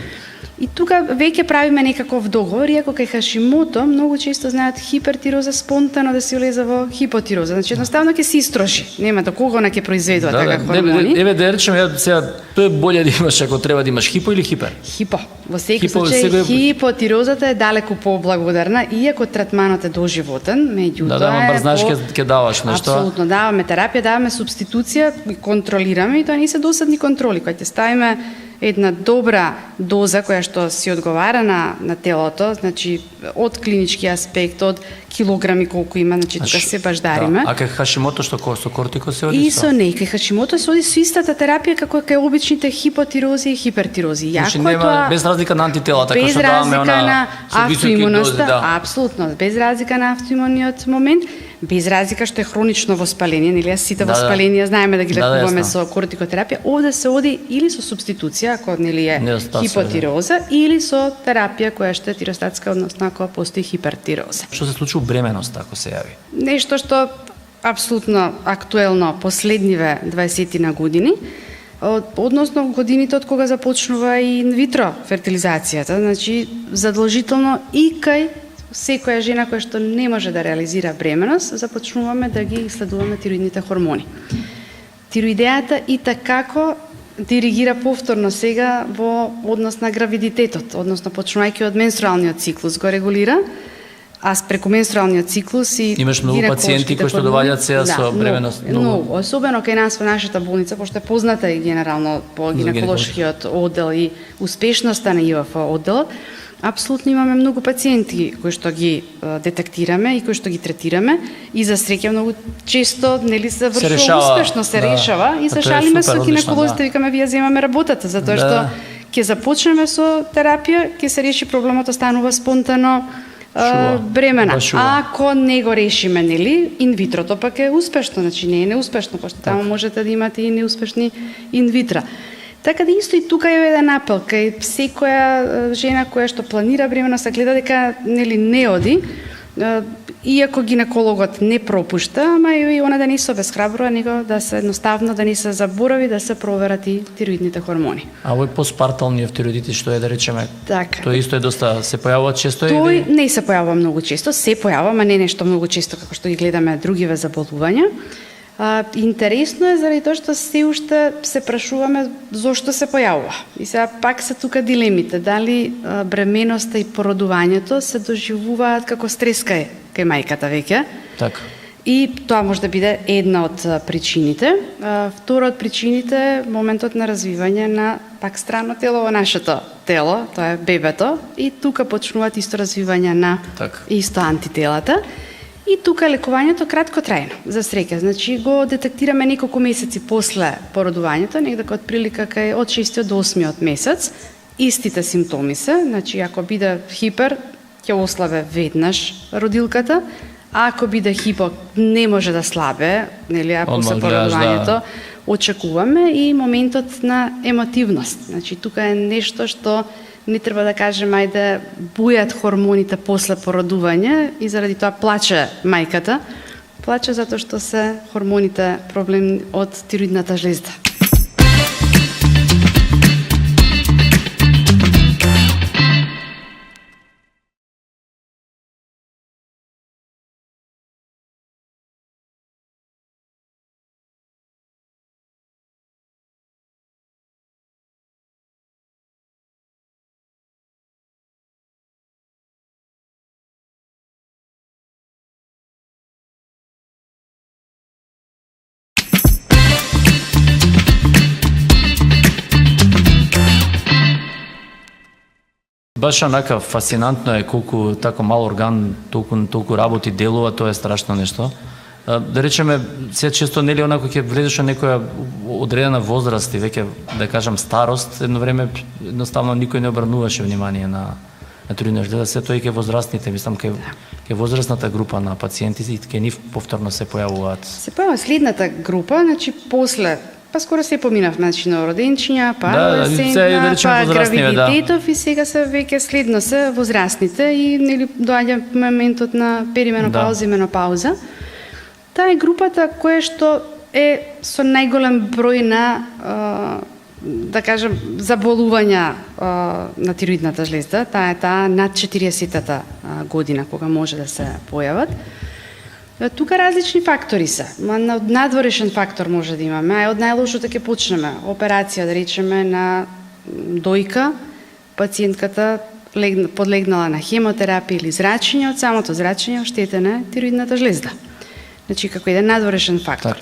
И тука веќе правиме некаков договор, иако кај Хашимото многу често знаат хипертироза спонтано да се улезе во хипотироза. Значи едноставно ќе се истроши. Нема до кога она ќе произведува така хормони. Еве да речеме сега тоа е боле да имаш ако треба да имаш хипо или хипер. Хипо. Во секој случај хипотирозата е далеку поблагодарна, иако третманот е доживотен, меѓутоа Да, брзнаш ќе даваш нешто. Апсолутно, даваме терапија, даваме субституција, контролираме и тоа не се досадни контроли, кога ќе ставиме една добра доза која што си одговара на телото, значи од клинички аспект, од килограми колку има, значи тука се баждариме. Да. А кај Хашимото што со кортико се оди? И со не, кај Хашимото се оди со истата терапија како кај обичните хипотирози и хипертирози. Значи нема без разлика на антителата, како што даваме без разлика на автоимуноста, да. апсолутно, без разлика на автоимуниот момент, без разлика што е хронично воспаление, нели сите воспаленија знаеме да ги лекуваме со кортикотерапија, овде се оди или со субституција, ако нели е хипотироза, или со терапија која што е тиростатска, односно ако постои хипертироза. Што се случи бременоста ако се јави? Нешто што апсолутно актуелно последниве 20 на години, односно годините од кога започнува и инвитро фертилизацијата, значи задолжително и кај секоја жена која што не може да реализира бременост, започнуваме да ги исследуваме тироидните хормони. Тироидеата и како диригира повторно сега во однос на гравидитетот, односно почнувајќи од менструалниот циклус го регулира, а преку менструалниот циклус и имаш многу пациенти кои што доваѓаат сега со бременост. Многу, особено кај нас во нашата болница, пошто е позната и генерално по гинеколошкиот оддел и успешноста на ИВФ одделот, апсолутно имаме многу пациенти кои што ги детектираме и кои што ги третираме и за среќа многу често нели се вршува успешно, се решава и се шалиме со гинеколозите, викаме вие земаме работата затоа што ќе започнеме со терапија, ќе се реши проблемот, останува спонтано бремена. А ако не го решиме, нели, инвитрото пак е успешно, значи не е неуспешно, пошто таму можете да имате и неуспешни инвитра. Така да исто и тука е еден апел кај секоја жена која што планира бременост, а гледа дека нели не оди, иако гинекологот не пропушта, ама и она да не се обесхрабрува, него да се едноставно да не се заборави да се проверат и тироидните хормони. А овој постпарталниот тироидит што е да речеме, така. Тој исто е доста се појавува често или не се појавува многу често, се појавува, ама не нешто многу често како што ги гледаме другиве заболувања. Интересно е заради тоа што се уште се прашуваме зошто се појавува. И сега пак се тука дилемите, дали бременоста и породувањето се доживуваат како стрес кај мајката веќе. Така. И тоа може да биде една од причините. Втора од причините е моментот на развивање на пак странно тело во нашето тело, тоа е бебето, и тука почнуваат исто развивање на исто антителата. И тука лекувањето кратко трајно, за среќа. Значи го детектираме неколку месеци после породувањето, некако од прилика кај од 6 до 8 месец, истите симптоми се, значи ако биде хипер, ќе ослабе веднаш родилката, а ако биде хипо, не може да слабе, нели, а после породувањето очекуваме и моментот на емотивност. Значи тука е нешто што не треба да кажем, ајде, бујат хормоните после породување и заради тоа плаче мајката. Плаче затоа што се хормоните проблем од тироидната жлезда. Баш онака фасцинантно е колку тако мал орган толку работи, делува, тоа е страшно нешто. Да речеме, се често нели онако ќе влезеш во некоја одредена возраст и веќе да кажам старост, едно време едноставно никој не обрнуваше внимание на тироидна жлеза, се тоа и ке возрастните, мислам ке возрастната група на пациенти и ке нив повторно се појавуваат. Се појава следната група, значи после па скоро се поминавме, значи новороденчиња, па адолесцентна, па гравидитетов и сега се веќе следно се возрастните и нели доаѓа моментот на перименопауза и менопауза. Таа е групата која што е со најголем број на да кажем заболувања на тироидната жлезда, таа е над 40-та година кога може да се појават. Тука различни фактори се. Надворешен фактор може да имаме, а од најлошото ќе почнеме. Операција, да речеме, на дојка, пациентката подлегнала на хемотерапија или зрачење, од самото зрачење оштетена тироидната жлезда. Значи, како еден надворешен фактор.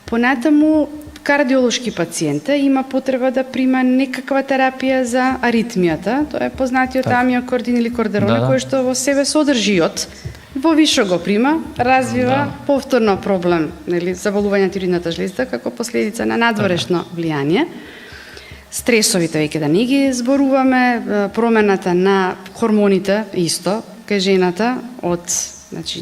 Понатаму, кардиолошки пациент има потреба да прима некаква терапија за аритмијата, тоа е познатиот амиокордин или кордерон, кој што во себе содржи јод, во више го прима, развива повторно проблем, нели, заболување на тироидната жлезда како последица на надворешно влијание. Стресовите веќе да не ги зборуваме, промената на хормоните исто кај жената од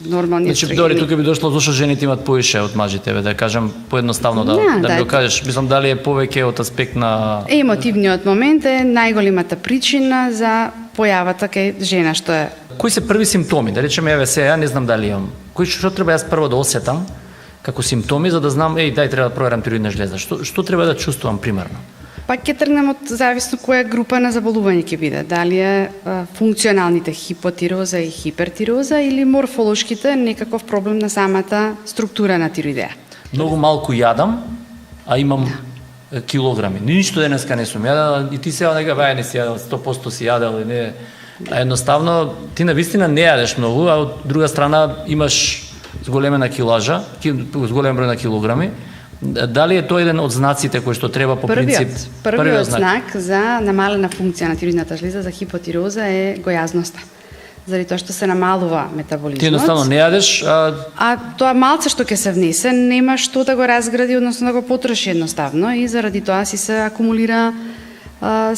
нормалниот естрогени. Дори тука би дошло зашто жените имаат поише од мажите, да кажам поедноставно да ми го кажеш, мислам дали е повеќе од аспект на емотивниот момент е најголемата причина за појавата кај жена што е. Кои се први симптоми? Да речеме еве сега, не знам дали имам. Што треба јас прво да осетам како симптоми за да знам дај треба да проверам тироидна жлезда. Што треба да чувствувам примерно? Па ќе тргнем од зависно која група на заболување ќе биде. Дали е функционалните хипотироза и хипертироза или морфолошките некаков проблем на самата структура на тироидеја. Многу малку јадам, а имам килограми. Ништо денеска не сум јадел и ти сега не си јадел, 100% си јадел и не. А едноставно ти навистина не јадеш многу, а од друга страна имаш зголемена килажа, зголем број на килограми. Дали е тоа еден од знаците кои што треба по принцип? Првиот знак за намалена функција на тироидната жлезда за хипотироза е гојазноста. Заради тоа што се намалува метаболизмот. Ти едноставно не јадеш, а тоа малце што ќе се внесе нема што да го разгради, односно да го потроши едноставно и заради тоа си се акумулира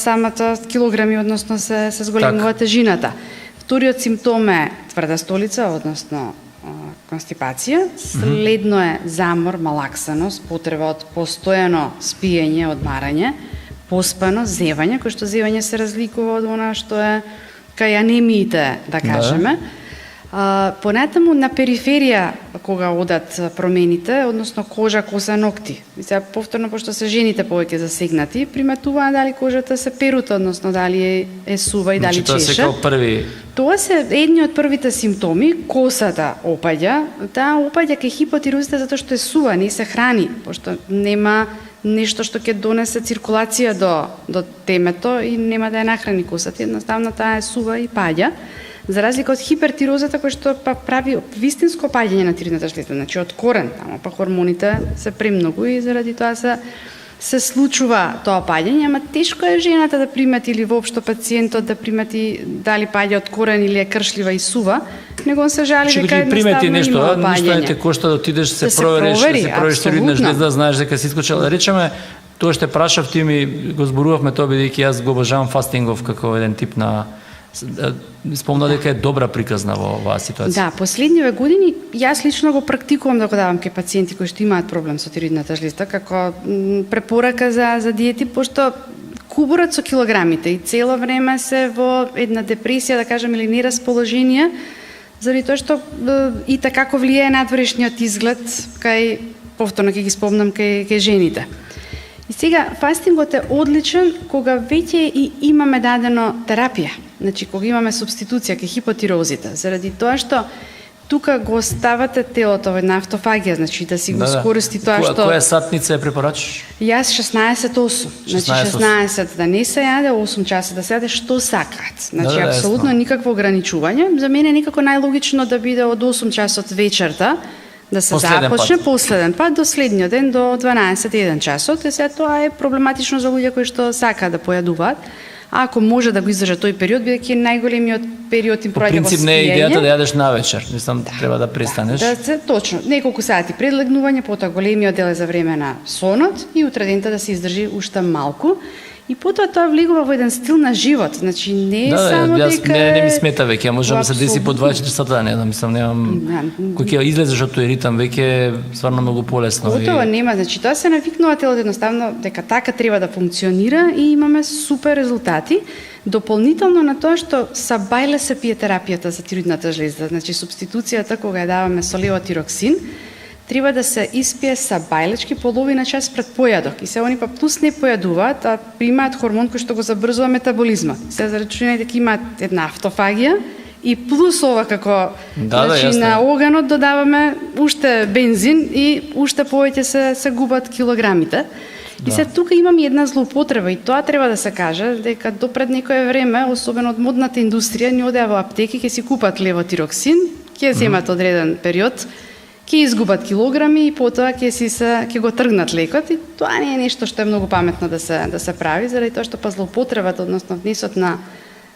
самата килограми, односно се зголемува тежината. Вториот симптом е тврда столица, односно констипација, следно е замор, малаксаност, потреба од постојано спиење, одмарање, поспано, зевање, кој што зевање се разликува од она што е кај анемиите, да кажеме. Понатаму на периферија кога одат промените, односно кожа, коса, ногти. Сега повторно пошто се жените повеќе засегнати, приметуваат дали кожата се перута, односно дали е сува и дали чеше. Тоа се како први. Тоа се едни од првите симптоми. Косата опаѓа, таа опаѓа кај хипотирозите затоа што е сува, не се храни, пошто нема нешто што ќе донесе циркулација до темето и нема да ја нахрани косата, едноставно таа е сува и паѓа. За разлика од хипертирозата кој што прави вистинско паѓање на тироидната жлезда, значи од корен, таму па хормоните се премногу и заради тоа се случува тоа паѓање, ама тешко е жената да примети или воопшто пациентот да примети дали паѓа од корен или е кршлива и сува, него он се жали дека примети нешто, ништо не те кошта да отидеш се провериш тироидна жлезда, знаеш дека си искочила. Да речеме, тоа што прашав ти ми го зборувавме тоа бидејќи јас го обожавам фастингов како еден тип на спомна дека е добра приказна во оваа ситуација. Да, последниве години јас лично го практикувам да го давам кај пациенти кои што имаат проблем со тироидната жлезда како препорака за диети, пошто кубурат со килограмите и цело време се во една депресија, да кажем, или нерасположение, заради тоа што и така како влијае надворешниот изглед кај, повторно ќе ги спомнам, кај жените. И сега, фастингот е одличен кога веќе и имаме дадено терапија, значи кога имаме субституција кај хипотирозите, заради тоа што тука го оставате телото во една автофагија, значи да си го скористи тоа што... Која сатница е препорачаш? Јас 16-8, значи 16 да не се јаде, 8 часа да се јаде, што сакаат. Значи, апсолутно никакво ограничување. За мене е никако најлогично да биде од 8 часот вечерта, да се започне последен пат до следниот ден до 12-1 часот. И сега тоа е проблематично за луѓе кои што сакаат да појадуваат. А ако може да го издржа тој период, бидејќи најголемиот период им проаѓа во спиење. По принцип не е идејата да јадеш навечер, мислам треба да престанеш. Да, точно, неколку сати пред легнување, потоа големиот дел е за време на сонот и утре дента да се издржи уште малку. И потоа тоа влегува во еден стил на живот, значи не е само дека... Не ми смета веќе, може да се деси по 24 сата, не знам, мислам, немам... Кој ќе излезеш од тој ритам, веќе стварно многу полесно. Готово нема, значи тоа се навикнува телото едноставно дека така треба да функционира и имаме супер резултати. Дополнително на тоа што са бајле се пие терапијата за тироидната жлезда, значи субституцијата кога ја даваме со левотироксин, треба да се испие са бајлечки половина час пред појадок. И се они па плюс не појадуваат, а примаат хормон кој што го забрзува метаболизмот. Се зарачунајте дека имаат една автофагија и плюс ова како на оганот додаваме уште бензин и уште повеќе се губат килограмите. И се тука имам и една злоупотреба и тоа треба да се каже дека до пред некое време, особено од модната индустрија, ни одеа во аптеки, ќе си купат левотироксин, ќе земат одреден период ќе изгубат килограми и потоа ќе го тргнат лекот и тоа не е нешто што е многу паметно да се прави, заради тоа што злоупотребата, односно внесот на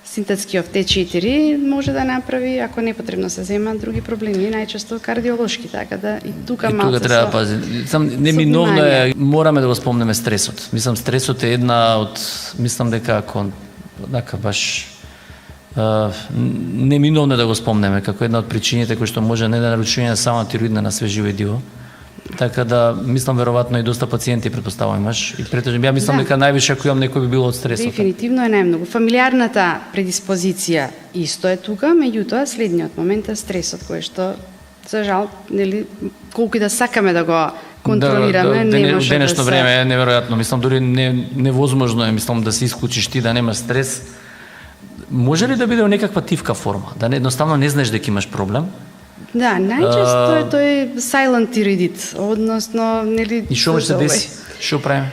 синтетскиот Т4 може да направи, ако непотребно се земаат други проблеми, најчесто кардиолошки, така да и тука малку тука треба пази. Неминовно е, мораме да го спомнеме стресот. Мислам стресот е една од, мислам дека баш неминовно да го спомнеме како една од причините кои што може не да нарушување само тироидна на све живо диво. Така да мислам веројатно и доста пациенти претпоставувам имаш и претежно ја мислам дека највише ако имам некој би било од стресот. Дефинитивно е најмногу. Фамилиарната предиспозиција исто е тука, меѓутоа следниот момент е стресот кој што за жал нели колку и да сакаме да го контролираме, не може да денешно време е неверојатно, мислам дури невозможно е, мислам да се исклучиш ти да немаш стрес. Може ли да биде во некаква тивка форма, да едноставно не знаеш дека имаш проблем? Да, најчесто е тој silent thyroidit, односно, нели... И што може се деси? Што правиме?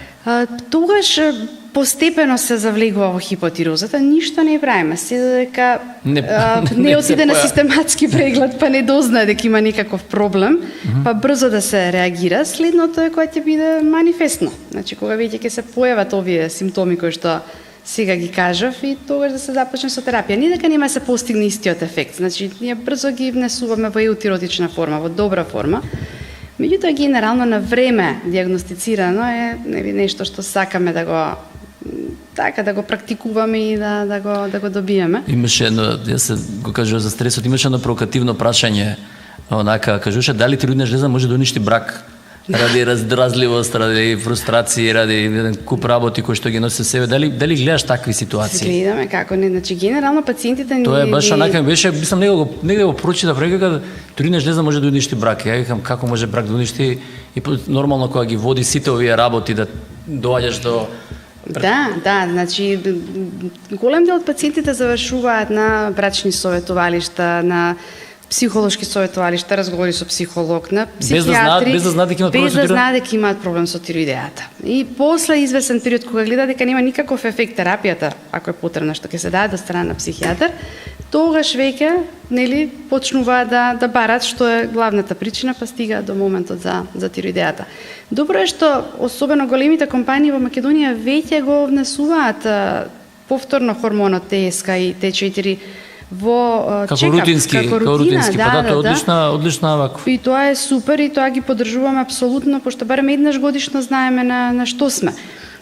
Тогаш постепено се завлегува во хипотирозата, ништо не правиме, се дека не отиде на систематски преглед, па не дознае дека има некаков проблем, па брзо да се реагира, следното е кога ќе биде манифестно. Значи, кога веќе ќе се појават овие симптоми кои што сега ги кажав и тогаш да се започне со терапија. Не дека нема се постигне истиот ефект. Значи, ние брзо ги внесуваме во еутиротична форма, во добра форма. Меѓутоа, генерално на време диагностицирано е нешто што сакаме да го практикуваме и да го добиеме. Имаше едно, јас се го кажував за стресот, имаше едно провокативно прашање, кажуваше дали тироидна жлеза може да уништи брак? Ради раздразливост, ради фрустрација, ради еден куп работи кои што ги носи со себе. Дали гледаш такви ситуации? Гледаме како не, значи генерално пациентите Тоа е баш онака ми беше, мислам негде го прочитав, рекоа тироидна жлеза може да уништи брак. Ја викам како може брак да уништи и нормално кога ги води сите овие работи да доаѓаш до Да, значи голем дел од пациентите завршуваат на брачни советувалишта, на психолошки советувалишта, разговори со психолог, на психијатри, без да знаат дека имаат проблем со тироидеата. И после извесен период кога гледа дека нема никаков ефект терапијата, ако е потребна што ќе се даде од страна на психијатар, тогаш веќе нели почнуваат да барат што е главната причина, па стига до моментот за тироидеата. Добро е што особено големите компании во Македонија веќе го внесуваат повторно хормонот ТСК и Т4 во како рутински, па тоа е одлична вакво. И тоа е супер и тоа ги поддржуваме апсолутно, пошто барем еднаш годишно знаеме на што сме.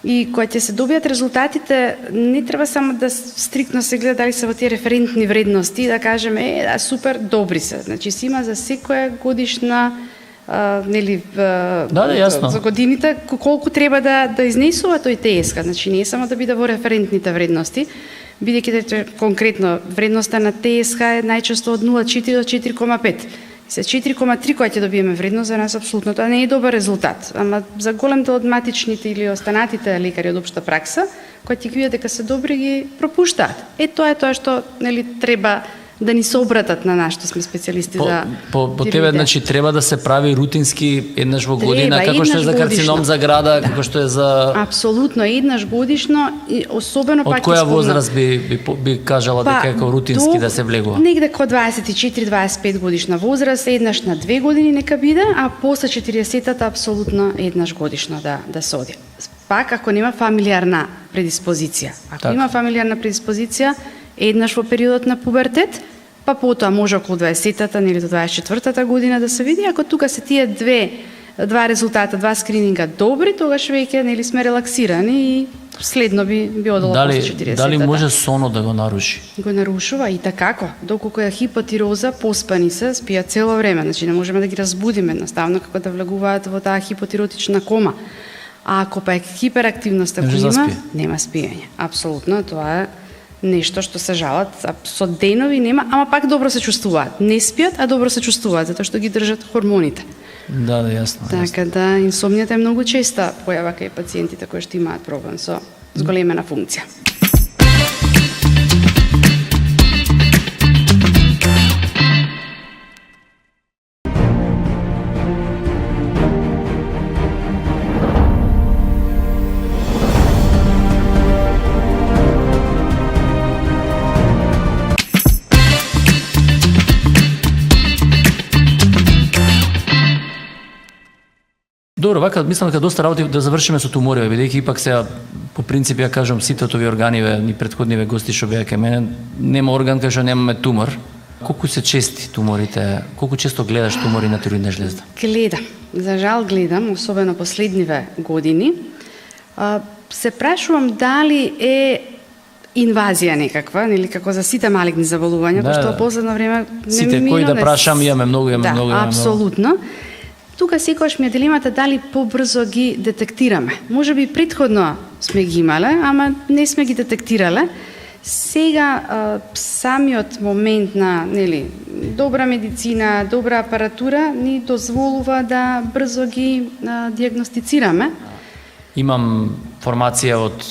И кога ќе се добијат резултатите, не треба само да стриктно се гледа дали се во тие референтни вредности, да кажеме супер, добри се. Значи се има за секоја годишна нели за годините колку треба да изнесува тој ТСК. Значи не е само да биде во референтните вредности, бидејќи конкретно вредноста на ТСК е најчесто од 0,4 до 4,5. Се 4,3 која ќе добиеме вредност за нас апсолутно тоа не е добар резултат, ама за голем дел од матичните или останатите лекари од општа пракса, кои ќе ги видат дека се добри, ги пропуштаат. Тоа е тоа што нели треба да ни се обратат на нас што сме специјалисти за по тебе, значи треба да се прави рутински еднаш во година, како што е за карцином за града, како што е за апсолутно еднаш годишно и особено пак од која возраст би кажала дека е рутински да се влегува? Негде кон 24-25 годишна возраст, еднаш на 2 години нека биде, а после 40-тата апсолутно еднаш годишно да се оди. Пак ако нема фамилиарна предиспозиција. Ако има фамилиарна предиспозиција, еднаш во периодот на пубертет, па потоа може околу 20-тата или до 24-тата година да се види. Ако тука се тие два резултата, два скрининга добри, тогаш веќе нели сме релаксирани и следно би одело после 40-тата. Дали може сонот да го наруши? Го нарушува и такако. Доколку е хипотироза, поспани се, спијат цело време. Значи не можеме да ги разбудиме едноставно како да влегуваат во таа хипотиротична кома. А ако па е хиперактивност ако има, нема спиење. Апсолутно, тоа е нешто што се жалат, со денови нема, ама пак добро се чувствуваат. Не спијат, а добро се чувствуваат, затоа што ги држат хормоните. Да, јасно. Така да, инсомнијата е многу честа појава кај пациентите кои што имаат проблем со зголемена функција. Добро, вака мислам дека доста работи да завршиме со тумориве, бидејќи ипак сега по принцип ја кажам сите овие органиве, ни претходниве гости што беа кај мене, нема орган кај што немаме тумор. Колку се чести туморите? Колку често гледаш тумори на тироидна жлезда? Гледам. За жал гледам, особено последниве години. Се прашувам дали е инвазија некаква, или како за сите малигни заболувања, пошто во последно време сите кои да прашам имаме многу. Апсолутно. Тука секогаш ми е дилемата дали побрзо ги детектираме. Може би претходно сме ги имале, ама не сме ги детектирале. Сега самиот момент на добра медицина, добра апаратура ни дозволува да брзо ги диагностицираме. Имам формација од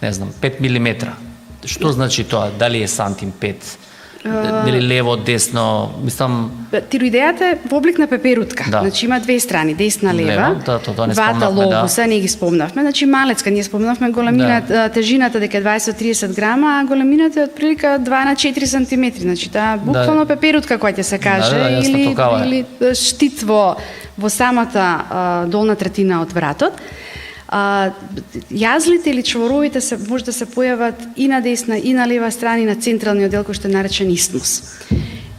5 милиметра. Што значи тоа? Дали е сантим 5? Дали лево, десно, мислам... Тироидејата е во облик на пеперутка. Да. Значи има две страни, десна, лева. Тоа не двата лобуса, не ги спомнавме. Значи малецка, ние спомнавме големината, тежината дека е 20-30 грама, а големината е отприлика 2 на 4 сантиметри. Значи таа буквално пеперутка која ќе се каже, или штит во самата долна третина од вратот. Јазлите или чворовите може да се појават и на десна, и на лева страна, и на централниот дел кој што е наречен истмус.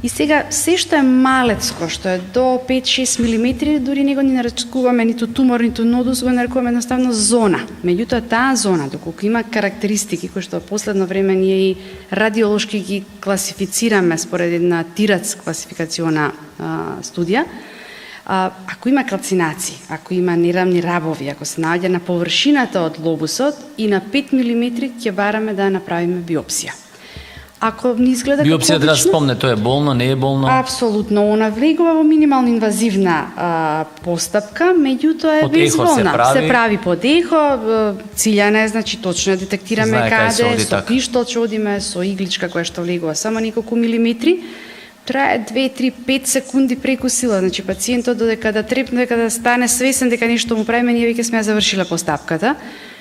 И сега, се што е малецко, што е до 5-6 мм, дури него не нарекуваме ниту тумор, ниту нодус, го нарекуваме едноставно зона. Меѓутоа, таа зона, доколку има карактеристики кои што во последно време ние и радиолошки ги класифицираме според една Тирац класификациона студија, ако има калцинации, ако има нерамни рабови, ако се наоѓа на површината од лобусот и на 5 мм ќе бараме да направиме биопсија. Ако не изгледа како биопсија треба да спомне, тоа е болно, не е болно? Апсолутно, она влегува во минимално инвазивна постапка, меѓутоа е безболна. Се прави под ехо, циљана е, значи точно детектираме каде, со пиштол ќе одиме, со игличка која што влегува само неколку милиметри. Трае 2-3-5 секунди преку сила, значи пациентот додека да трепне, дека да стане свесен дека нешто му правиме, ние веќе сме завршиле постапката.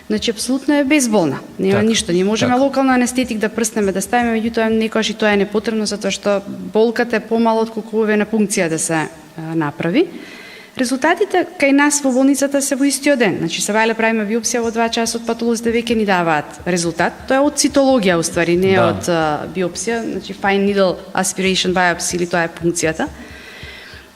Значи апсолутно е безболна. Нема ништо. Ние можеме локално анестетик да прснеме, да ставиме, меѓутоа некогаш и тоа е непотребно затоа што болката е помало отколку овие на пункција да се направи. Резултатите кај нас во болницата се во истиот ден. Значи се вајле правиме биопсија во 2 часот, патолозите веќе ни даваат резултат. Тоа е од цитологија уствари, не од биопсија, значи fine needle aspiration biopsy, или тоа е пункцијата.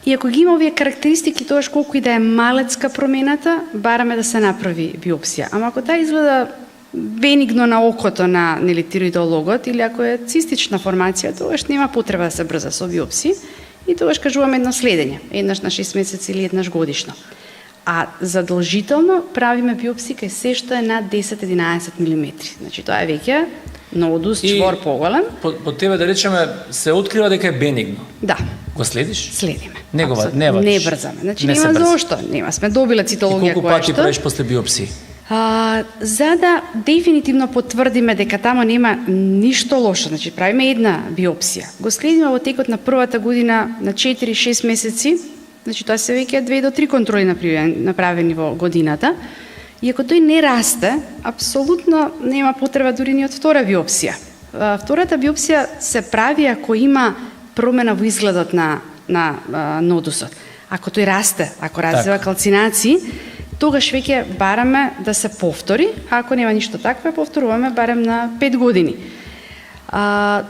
И ако ги има овие карактеристики, тоаш колку и да е малецка промената, бараме да се направи биопсија. Ама ако таа изгледа бенигно на окото на тироидологот, или ако е цистична формација, тогаш нема потреба да се брза со биопсија. И тогаш кажуваме едно следење, еднаш на 6 месеци или еднаш годишно. А задолжително правиме биопсија кај се што е над 10-11 мм. Значи тоа е веќе нодус, чвор поголем. По тебе да речеме се открива дека е бенигно. Да. Го следиш? Следиме. Не брзаме. Значи нема зошто, нема сме добиле цитологија која што. И колку пати правиш после биопсија? За да дефинитивно потврдиме дека тамо нема ништо лошо, значи правиме една биопсија. Го следиме во текот на првата година на 4-6 месеци, значи тоа се веќе 2 до 3 контроли направени во годината. И ако тој не расте, апсолутно нема потреба дури ни од втора биопсија. Втората биопсија се прави ако има промена во изгледот на нодусот. Ако тој расте, ако развива калцинации, тогаш веќе бараме да се повтори, а ако нема ништо такво, повторуваме барем на 5 години.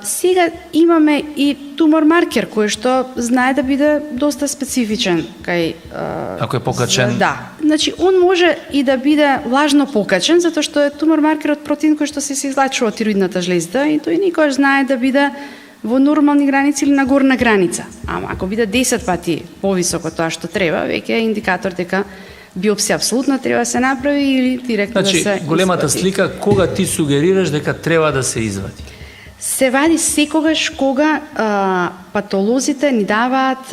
Сега имаме и тумор маркер кој што знае да биде доста специфичен кај ако е покачен. Да. Значи он може и да биде лажно покачен затоа што е тумор маркер од протеин кој што се излачува од тироидната жлезда и тој никогаш знае да биде во нормални граници или на горна граница. Ама ако биде 10 пати повисоко тоа што треба, веќе е индикатор дека биопсија апсолутно треба да се направи или директно да се извади. Големата слика кога ти сугерираш дека треба да се извади? Се вади секогаш кога патолозите ни даваат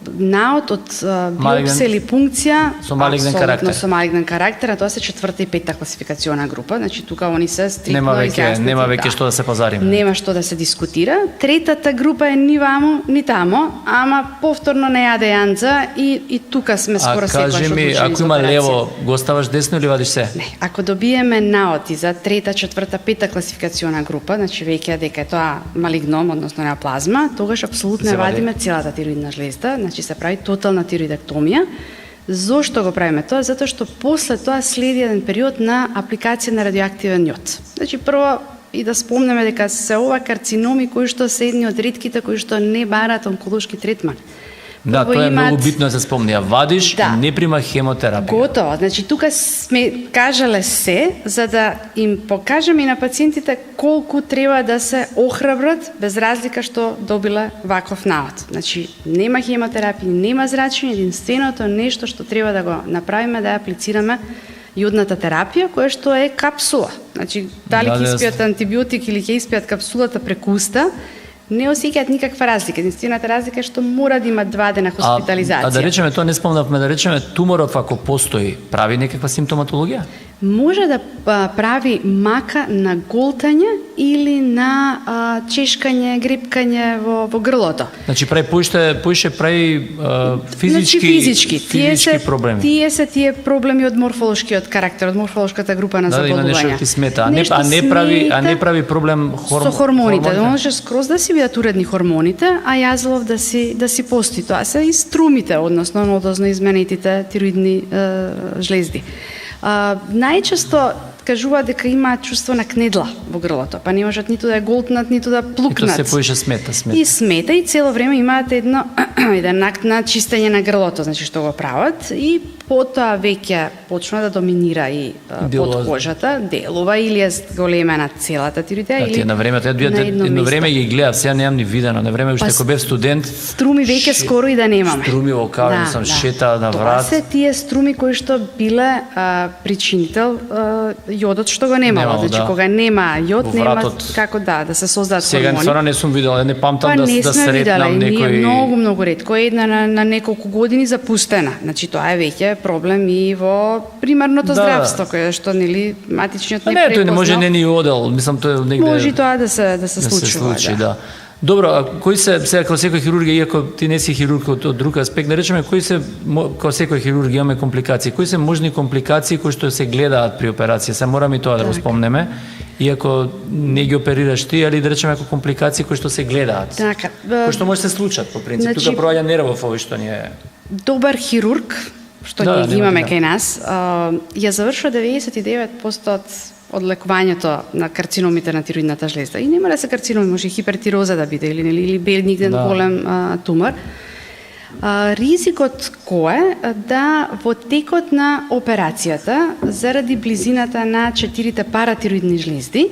наод од биопсија или пункција со малигнен карактер. Со малигнен карактер, а тоа се 4-та и 5-та класификациона група, значи тука они се стриктно изјаснети. Нема веќе што да се пазариме. Нема што да се дискутира. Третата група е ни вамо, ни тамо, ама повторно не јаде јанца и тука сме скоро секогаш одлучени за операција. Ако има лево, го оставаш десно или вадиш се? Не, ако добиеме наод и за 3-та, 4-та, 5-та класификациона група, значи веќе дека е тоа малигном, односно неоплазма, тогаш апсолутно вадиме целата тироидна жлезда, значи се прави тотална тироидектомија, Зошто го правиме тоа? Затоа што после тоа следи еден период на апликација на радиоактивен јод. Значи прво и да спомнеме дека се ова карциноми кои што се едни од ретките кои што не бараат онколошки третман. Да, тоа е многу битно да се спомни. Ја вадиш и не прима хемотерапија. Готово. Значи тука сме кажале се за да им покажеме и на пациентите колку треба да се охрабрат без разлика што добиле ваков навод. Значи нема хемотерапија, нема зрачење, единственото нешто што треба да го направиме да ја аплицираме јодната терапија, која што е капсула. Значи дали ќе испијат антибиотик или ќе испијат капсулата преку уста, не осеќаат никаква разлика. Единствената разлика е што мора да има 2 дена хоспитализација. А да речеме, тоа не спомнавме, да речеме туморов ако постои, прави некаква симптоматологија? Може да прави мака на голтање или на чешкање, грипкање во грлото. Значи прави поише прави физички проблеми. Тие проблеми од морфолошкиот карактер, од морфолошката група на заболувања. Да, има нешто ти смета, не прави проблем со хормоните. Може скроз да си бидат уредни хормоните, а јазлов да си постои. Тоа се и струмите, односно одозно изменетите тироидни жлезди. Најчесто кажуваат дека имаат чувство на кнедла во грлото, па не можат ниту да ја голтнат, ниту да плукнат. И тоа се поише смета. И смета и цело време имаат еден акт на чистење на грлото, значи што го прават и потоа веќе почна да доминира и под кожата, делува или е големена целата тироидеја или на времето едно време ги гледав, сега немам ни видено, на време уште кога бев студент. Струми веќе скоро и да немаме. Струми во каве, сам шета на врат. Тоа се тие струми кои што биле причинител јодот што го немало. Значи кога нема јод, нема како да се создадат хормони. Сега стварно не сум видела, не памтам да сретнам некој. Многу ретко, една на неколку години запустена. Значи тоа е веќе проблем и во примарното здравство, кое што нели матичниот не препознал. Не, тој не може не ни одел, мислам тоа негде. Може тоа да се случува, да. Добро, а кои се сега како секој хирург, иако ти не си хирург од друг аспект, да речеме кои се како секој хирург имаме компликации, кои се можни компликации кои што се гледаат при операција? Се мораме и тоа да го спомнеме. Иако не ги оперираш ти, али да речеме како компликации кои што се гледаат. Така, кои што може да се случат по принцип. Значи, тука проаѓа нервов овој што ни е. Добар хирург, што ние ги имаме кај нас, ја завршува 99% од лекувањето на карциномите на тироидната жлезда. И нема да се карциноми, може и хипертироза да биде или бенигнен голем тумор. Ризикот кој е да во текот на операцијата, заради близината на 4 паратироидни жлезди,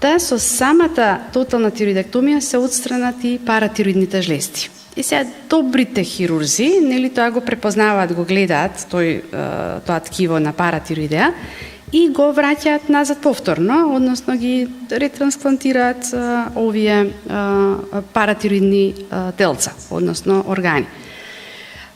да со самата тотална тироидектомија се отстранат и паратироидните жлезди. И сега добрите хирурзи, нели тоа го препознаваат, го гледаат тоа ткиво на паратироидеа и го враќаат назад повторно, односно ги ретрансплантираат овие паратироидни телца, односно органи.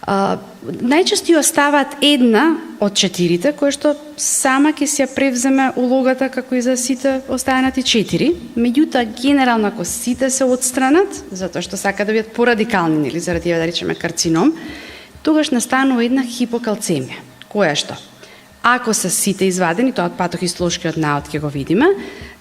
Најчесто ја оставаат една од 4, која што сама ќе си ја превземе улогата како и за сите останати 4. Меѓутоа, генерално ако сите се отстранат, затоа што сака да бидат порадикални, или заради да речеме карцином, тогаш настанува една хипокалцемија, која што ако се сите извадени, тоа од патохистолошкиот навод ќе го видиме,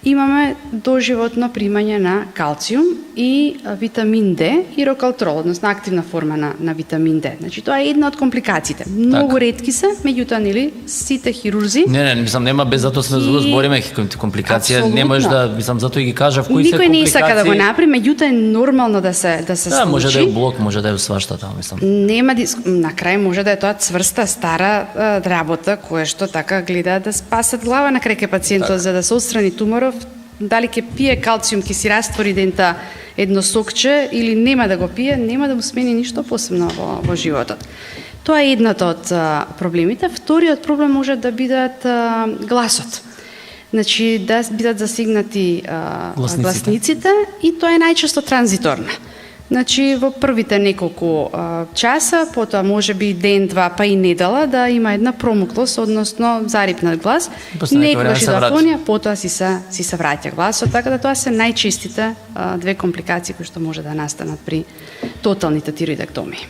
имаме доживотно примање на калциум и витамин Д и рокалтрол, односно активна форма на витамин Д. Значи тоа е една од компликациите. Многу ретки се, меѓутоа нели сите хирурзи. Не, мислам нема без затоа сме збориме компликација, не може да, мислам затоа и ги кажав кои се компликации. Никој не сака да го направи, меѓутоа е нормално да се случи. Да, може да е блок, може да е свашта таму, мислам. Нема на крај може да е тоа цврста стара работа која што така гледа да спасат глава на крај пациентот за да се отстрани туморов. Дали ќе пие калциум, ќе си раствори дента едно сокче или нема да го пие, нема да му смени ништо посебно во животот. Тоа е едната од проблемите. Вториот проблем може да бидат гласот. Значи да бидат засегнати гласниците и тоа е најчесто транзиторно. Значи во првите неколку часа, потоа може би ден, два, па и недела да има една промуклост, односно зарипнат глас, некогаш и афонија, потоа си се враќа гласот, така да тоа се најчестите две компликации кои што може да настанат при тоталните тироидектомии.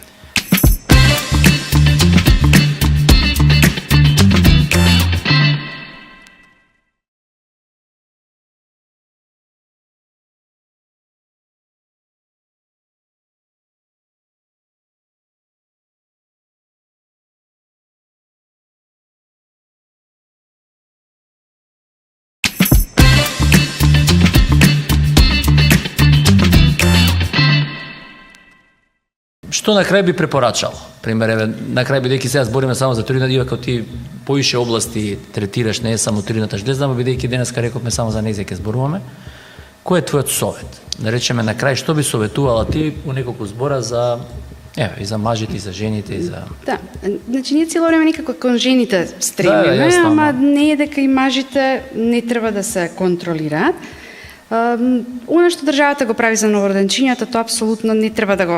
Што на крај би препорачал? Пример, еве, на крај бидејќи сега збориме само за трудна дива, како ти поише области третираш, не е само трудната жлезда, но бидејќи денеска рековме само за нејзе ќе зборуваме. Кој е твојот совет? Да речеме на крај, што би советувала ти у неколку збора за и за мажите, и за жените, и за... Да, значи ние цело време некако кон жените стремиме, јасно, ама не е дека и мажите не треба да се контролираат. Она што државата го прави за новороденчињата, тоа апсолутно не треба да го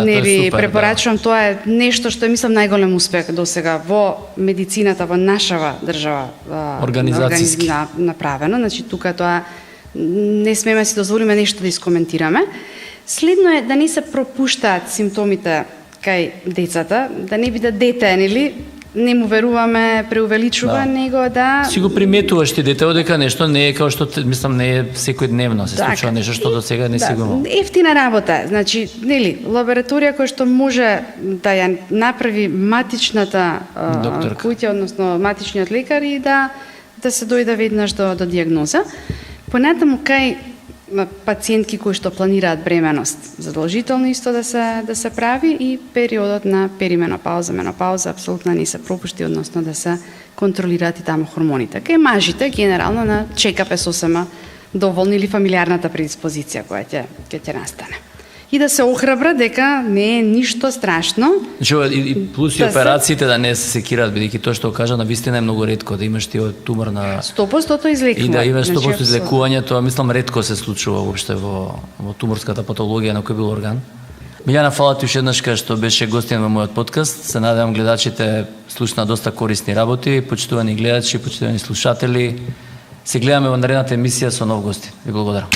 не ви препорачувам, тоа е нешто што е мислам најголем успех досега во медицината во нашава држава организацијски направено, значи тука тоа не смеме си дозволиме нешто да искоментираме. Следно е да не се пропуштаат симптомите кај децата, да не биде дете, нели? Не му веруваме, преувеличува, него да... Си го приметуваш ти дете, дека нешто не е како што, мислам, не е секојдневно, се случува нешто што до сега не си го имал. Ефтина работа, значи, нели, лабораторија која што може да ја направи матичната куќа, односно матичниот лекар и да се дојде веднаш до диагноза. Понатаму кај пациентки кои што планираат бременост, задолжително исто да се прави и периодот на перименопауза, менопауза апсолутно не се пропушти, односно да се контролираат и таму хормоните. Кај мажите генерално на чекап е сосема доволна или фамилиарната предиспозиција која ќе настане. И да се охрабра дека не е ништо страшно. И плюс и операциите да не се секираат, бидејќи тоа што кажа, навистина е многу ретко да имаш ти тумор на 100% излекува. И да имаш 100% излекување, тоа мислам ретко се случува воопште во туморската патологија на кој бил орган. Милјана, фала ти уште еднаш што беше гостин во мојот подкаст. Се надевам гледачите слушна доста корисни работи, почитувани гледачи, почитувани слушатели. Се гледаме во наредната емисија со нов гостин. Ви благодарам.